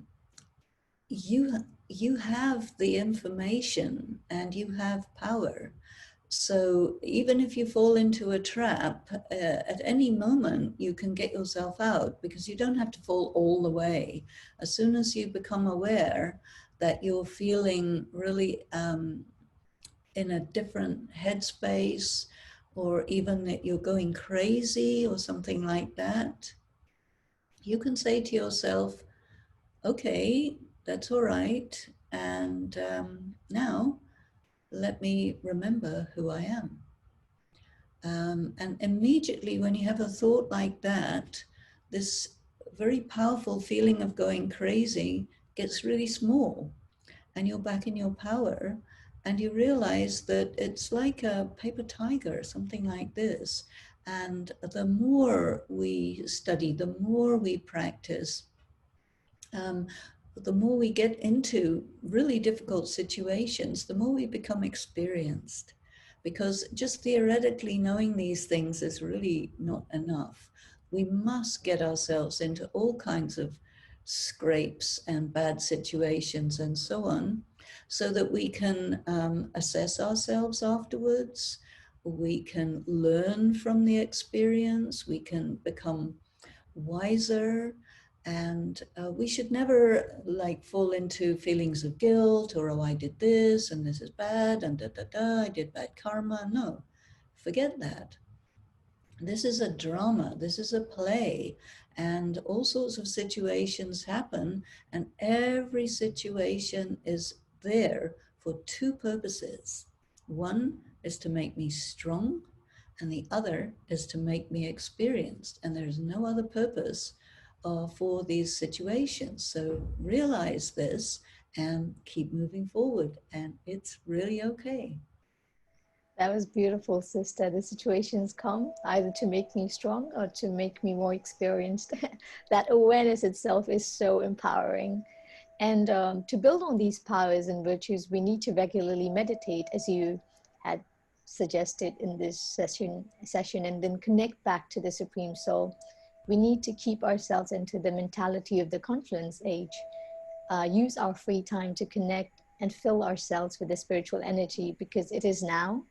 you have the information and you have power. So even if you fall into a trap, at any moment you can get yourself out, because you don't have to fall all the way. As soon as you become aware that you're feeling really in a different headspace, or even that you're going crazy or something like that, you can say to yourself, okay, that's all right. And now let me remember who I am. And immediately when you have a thought like that, this very powerful feeling of going crazy gets really small, and you're back in your power. And you realize that it's like a paper tiger, something like this. And the more we study, the more we practice, um, the more we get into really difficult situations, the more we become experienced. Because just theoretically knowing these things is really not enough. We must get ourselves into all kinds of scrapes and bad situations and so on, so that we can assess ourselves afterwards. We can learn from the experience. We can become wiser. And we should never like fall into feelings of guilt, or, oh, I did this and this is bad and I did bad karma. No, forget that. This is a drama, this is a play, and all sorts of situations happen, and every situation is there for two purposes. One is to make me strong, and the other is to make me experienced, and there's no other purpose for these situations. So realize this and keep moving forward, and it's really okay. That was beautiful, sister. The situations come either to make me strong or to make me more experienced. That awareness itself is so empowering. And to build on these powers and virtues, we need to regularly meditate, as you had suggested in this session, and then connect back to the Supreme Soul. We need to keep ourselves into the mentality of the confluence age, use our free time to connect and fill ourselves with the spiritual energy, because it is now,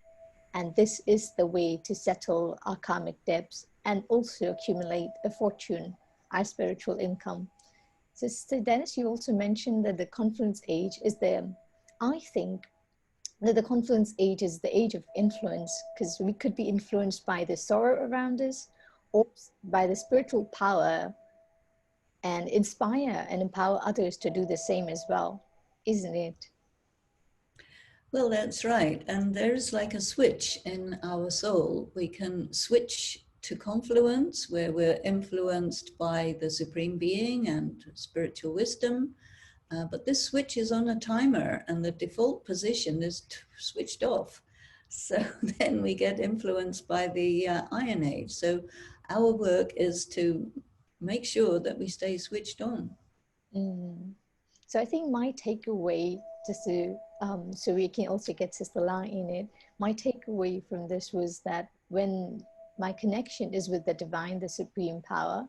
and this is the way to settle our karmic debts and also accumulate a fortune, our spiritual income. So Dennis, you also mentioned that the confluence age is I think that the confluence age is the age of influence, because we could be influenced by the sorrow around us or by the spiritual power, and inspire and empower others to do the same as well, isn't it? Well, that's right. And there's like a switch in our soul. We can switch to confluence, where we're influenced by the Supreme Being and spiritual wisdom. But this switch is on a timer, and the default position is switched off. So then we get influenced by the Iron Age. So our work is to make sure that we stay switched on. Mm. So I think my takeaway, just to so we can also get Sister La in it, my takeaway from this was that when my connection is with the divine, the supreme power,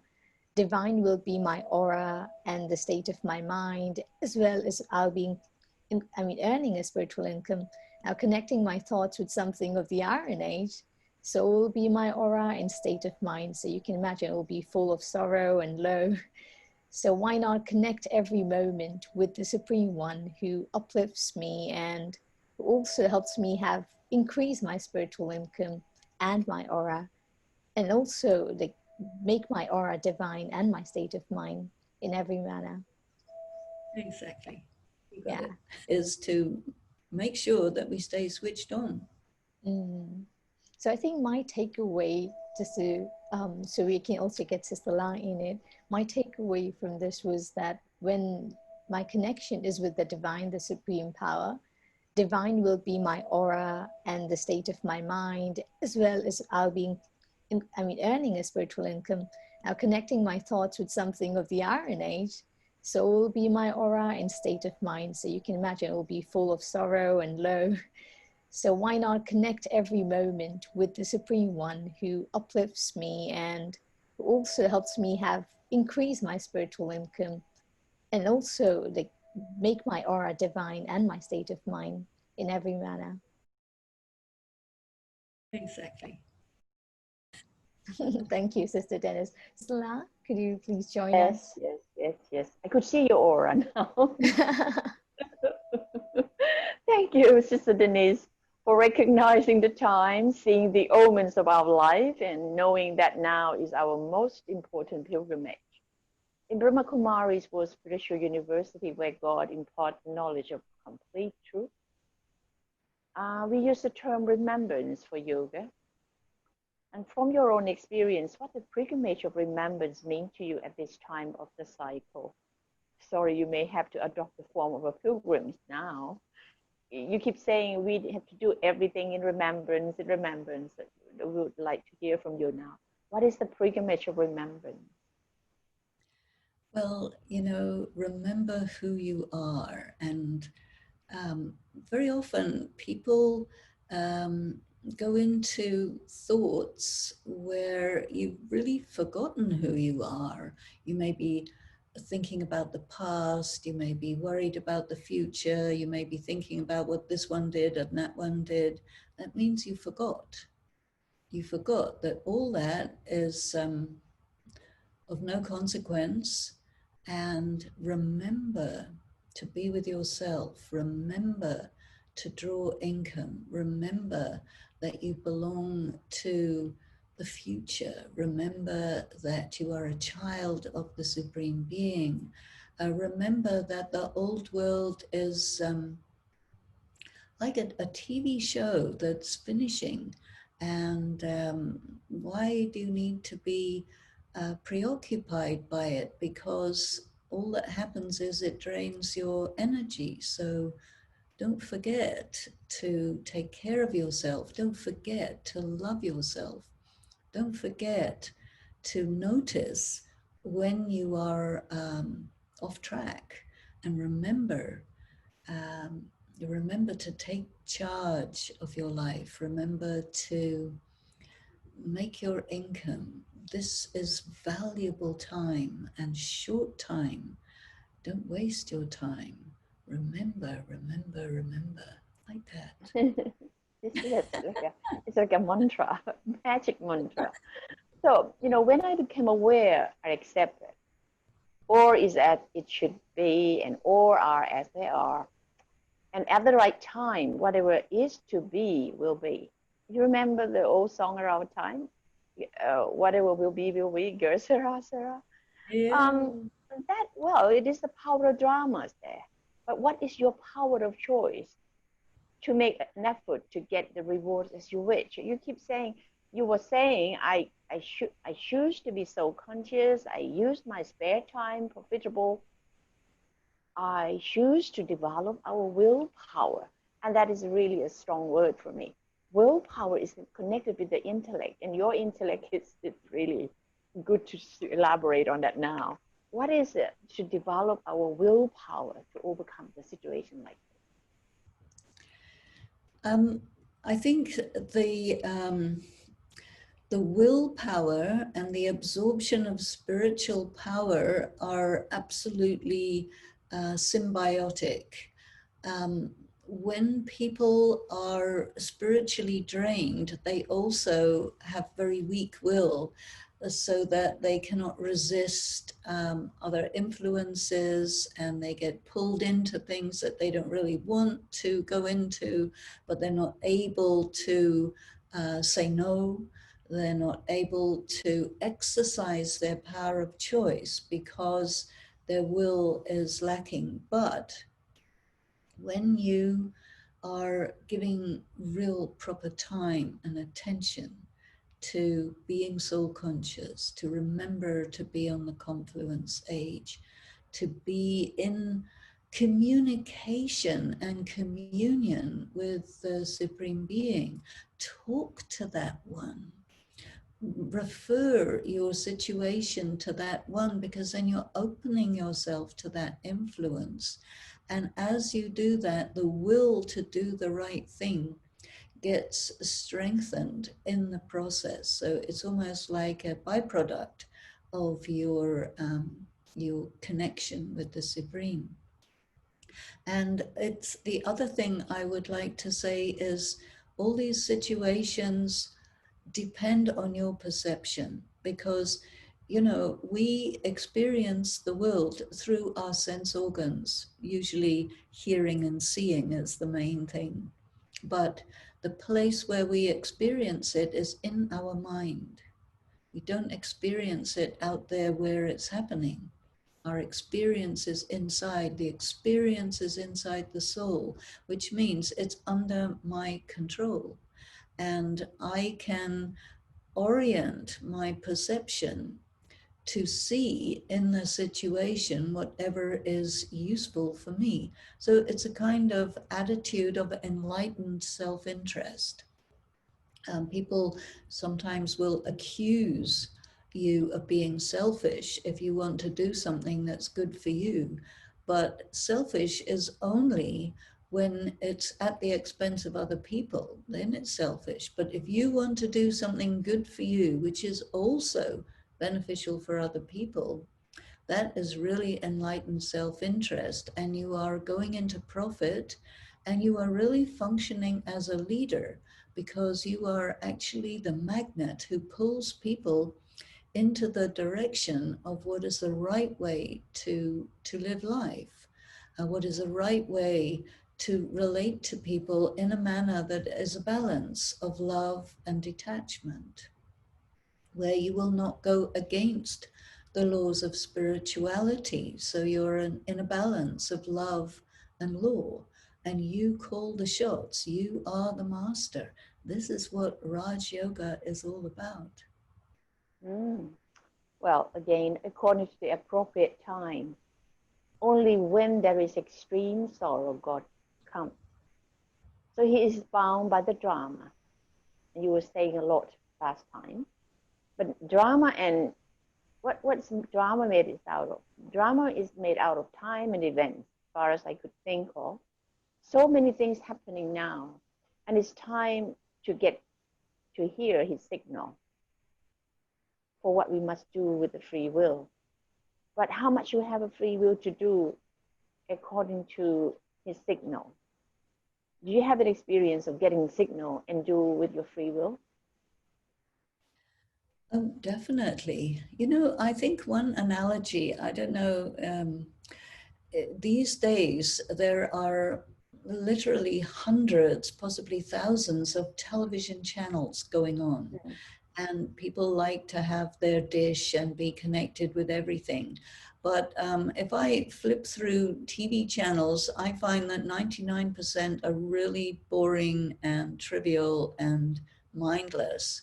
divine will be my aura and the state of my mind, as well as I'll be, earning a spiritual income. Now connecting my thoughts with something of the Iron Age, so it will be my aura and state of mind. So you can imagine it will be full of sorrow and low. So why not connect every moment with the Supreme One, who uplifts me and who also helps me have increase my spiritual income and my aura, and also like make my aura divine and my state of mind in every manner. Exactly. You got Yeah. it. Is to make sure that we stay switched on. Mm. So I think my takeaway, just to so we can also get Sister La in it, my takeaway from this was that when my connection is with the divine, the supreme power, divine will be my aura and the state of my mind, as well as I'll be, earning a spiritual income. Now connecting my thoughts with something of the Iron Age, so it will be my aura and state of mind. So you can imagine it will be full of sorrow and low. So why not connect every moment with the Supreme One who uplifts me and who also helps me have increase my spiritual income, and also like make my aura divine and my state of mind in every manner. Exactly. Thank you, Sister Dennis. Sla, could you please join Yes, us? yes, yes, yes. I could see your aura now. Thank you, Sister Denise, for recognizing the time, seeing the omens of our life, and knowing that now is our most important pilgrimage. In Brahma Kumaris was spiritual university where God imparts knowledge of complete truth. We use the term remembrance for yoga. And from your own experience, what does pilgrimage of remembrance mean to you at this time of the cycle? Sorry, you may have to adopt the form of a pilgrim now. You keep saying we have to do everything in remembrance, in remembrance. We would like to hear from you now. What is the pilgrimage of remembrance? Well, remember who you are. And very often people go into thoughts where you've really forgotten who you are. You may be thinking about the past, you may be worried about the future, you may be thinking about what this one did and that one did. That means you forgot. You forgot that all that is of no consequence. And remember to be with yourself. Remember to draw income. Remember that you belong to the future. Remember that you are a child of the Supreme Being. Remember that the old world is like a TV show that's finishing. And why do you need to be preoccupied by it? Because all that happens is it drains your energy. So don't forget to take care of yourself. Don't forget to love yourself. Don't forget to notice when you are off track. And um, remember to take charge of your life. Remember to make your income. This is valuable time and short time. Don't waste your time. Remember, remember, remember, like that. It's like a mantra, magic mantra. So, when I became aware, I accepted. Or is as it should be, and all are as they are. And at the right time, whatever is to be will be. You remember the old song around time? Whatever will be, girl, Sarah, Sarah. Yeah. Um, well, it is the power of dramas there. But what is your power of choice to make an effort to get the rewards as you wish? You keep saying, you were saying, I choose to be so conscious. I use my spare time profitable. I choose to develop our willpower. And that is really a strong word for me. Willpower is connected with the intellect, and your intellect is really good to elaborate on that now. What is it to develop our willpower to overcome the situation like Um, I think the willpower and the absorption of spiritual power are absolutely symbiotic. Um, when people are spiritually drained, they also have very weak will, so that they cannot resist other influences, and they get pulled into things that they don't really want to go into, but they're not able to say no. They're not able to exercise their power of choice because their will is lacking. But when you are giving real proper time and attention to being soul conscious, to remember to be on the confluence age, to be in communication and communion with the Supreme Being. Talk to that one. Refer your situation to that one, because then you're opening yourself to that influence. And as you do that, the will to do the right thing gets strengthened in the process. So it's almost like a byproduct of your connection with the Supreme. And it's the other thing I would like to say is all these situations depend on your perception, because we experience the world through our sense organs, usually hearing and seeing is the main thing. But the place where we experience it is in our mind. We don't experience it out there where it's happening. Our experience is inside. The experience is inside the soul, which means it's under my control. And I can orient my perception to see in the situation whatever is useful for me. So it's a kind of attitude of enlightened self-interest. People sometimes will accuse you of being selfish if you want to do something that's good for you. But selfish is only when it's at the expense of other people, then it's selfish. But if you want to do something good for you, which is also beneficial for other people, that is really enlightened self-interest, and you are going into profit, and you are really functioning as a leader, because you are actually the magnet who pulls people into the direction of what is the right way to live life, what is the right way to relate to people in a manner that is a balance of love and detachment, where you will not go against the laws of spirituality. So you're in a balance of love and law, and you call the shots. You are the master. This is what Raj Yoga is all about. Well, again, according to the appropriate time, only when there is extreme sorrow, God comes. So he is bound by the drama. And you were saying a lot last time. But drama and what's drama made out of? Drama is made out of time and events, as far as I could think of. So many things happening now. And it's time to get to hear his signal for what we must do with the free will. But how much you have a free will to do according to his signal? Do you have an experience of getting signal and do with your free will? Oh, definitely. I think one analogy, I don't know, these days there are literally hundreds, possibly thousands of television channels going on. Mm-hmm. And people like to have their dish and be connected with everything. But if I flip through TV channels, I find that 99% are really boring and trivial and mindless.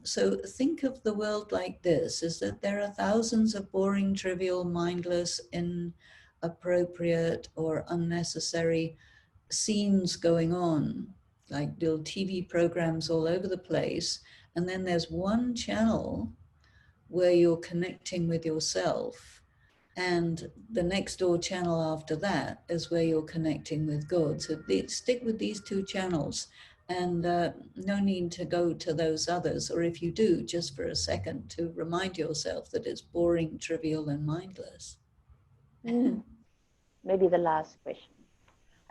So think of the world like this, is that there are thousands of boring, trivial, mindless, inappropriate or unnecessary scenes going on, like little TV programs all over the place. And then there's one channel where you're connecting with yourself. And the next door channel after that is where you're connecting with God. So stick with these two channels, and no need to go to those others. Or if you do, just for a second, to remind yourself that it's boring, trivial, and mindless. Maybe the last question.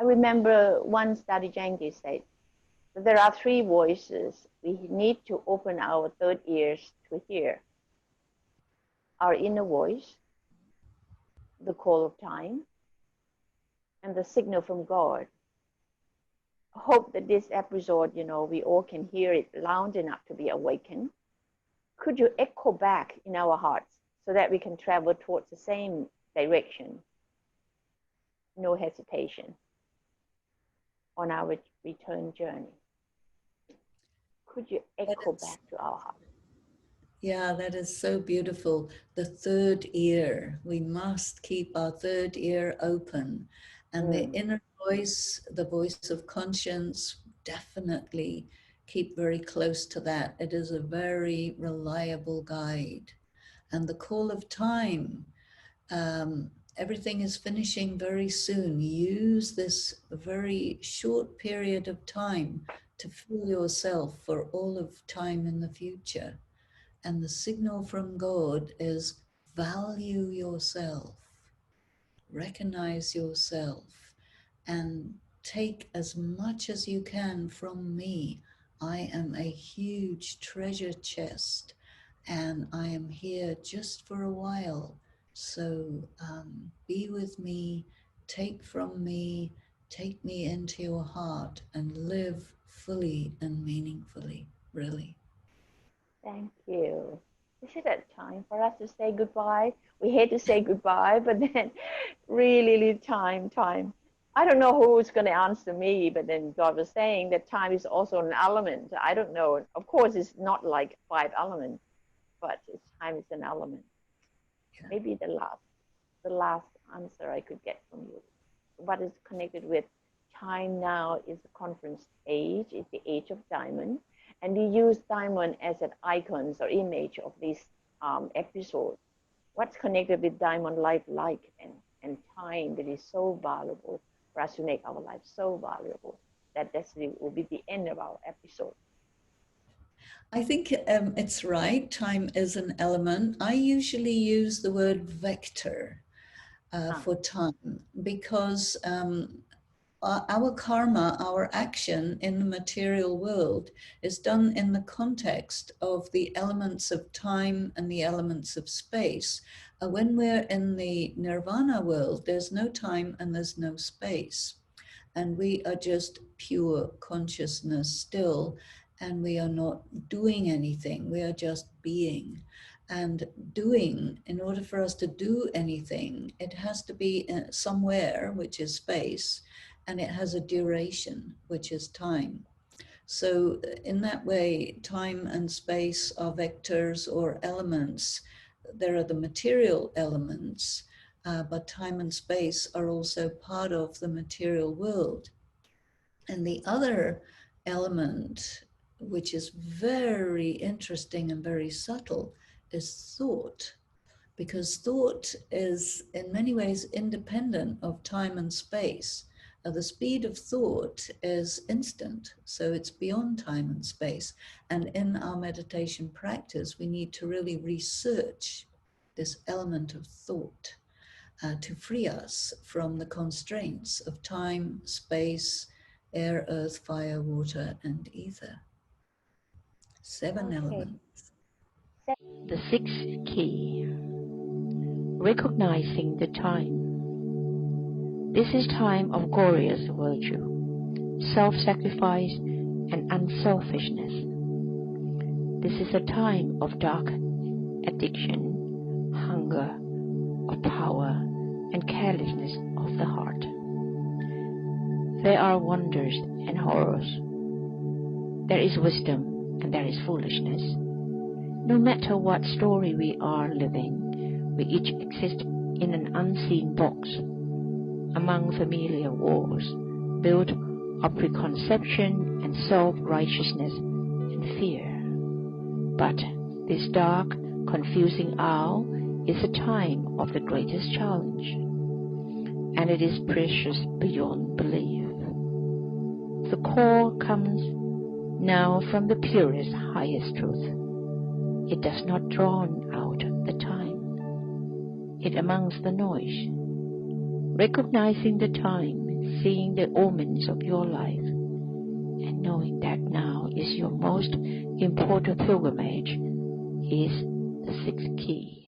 I remember once Daddy Janki said that there are three voices we need to open our third ears to hear. Our inner voice, the call of time, and the signal from God. I hope that this episode, we all can hear it loud enough to be awakened. Could you echo back in our hearts so that we can travel towards the same direction? No hesitation. on our return journey. Could you echo back to our heart? Yeah, that is so beautiful. The third ear. We must keep our third ear open. And the inner voice, the voice of conscience, definitely keep very close to that. It is a very reliable guide. And the call of time, everything is finishing very soon. Use this very short period of time to fill yourself for all of time in the future. And the signal from God is value yourself, recognize yourself, and take as much as you can from me. I am a huge treasure chest, and I am here just for a while. So be with me, take from me, take me into your heart, and live fully and meaningfully, really. Thank you. Is it that time for us to say goodbye? We hate to say goodbye, but then really time. I don't know who's going to answer me, but then God was saying that time is also an element. I don't know. Of course, it's not like 5 elements, but time is an element. Yeah. Maybe the last answer I could get from you. What is connected with time now is the conference age, it's the age of diamond. And we use diamond as an icon or image of this episode. What's connected with diamond life like and time that is so valuable for us to make our life so valuable that will be the end of our episode. I think it's right. Time is an element. I usually use the word vector for time because our karma, our action in the material world is done in the context of the elements of time and the elements of space. When we're in the nirvana world, there's no time and there's no space. And we are just pure consciousness still, and we are not doing anything. We are just being. And doing, in order for us to do anything, it has to be somewhere, which is space, and it has a duration, which is time. So in that way, time and space are vectors or elements. There are the material elements, but time and space are also part of the material world. And the other element, which is very interesting and very subtle, is thought. Because thought is in many ways independent of time and space. The speed of thought is instant, so it's beyond time and space. And in our meditation practice, we need to really research this element of thought to free us from the constraints of time, space, air, earth, fire, water, and ether. 7 elements. The sixth key, recognizing the time. This is time of glorious virtue, self-sacrifice, and unselfishness. This is a time of dark addiction, hunger, of power, and carelessness of the heart. There are wonders and horrors. There is wisdom and there is foolishness. No matter what story we are living, we each exist in an unseen box, among familiar walls, built of preconception and self-righteousness and fear. But this dark, confusing hour is a time of the greatest challenge, and it is precious beyond belief. The call comes now from the purest, highest truth. It does not drown out the time. It amongst the noise. Recognizing the time, seeing the omens of your life, and knowing that now is your most important pilgrimage is the sixth key.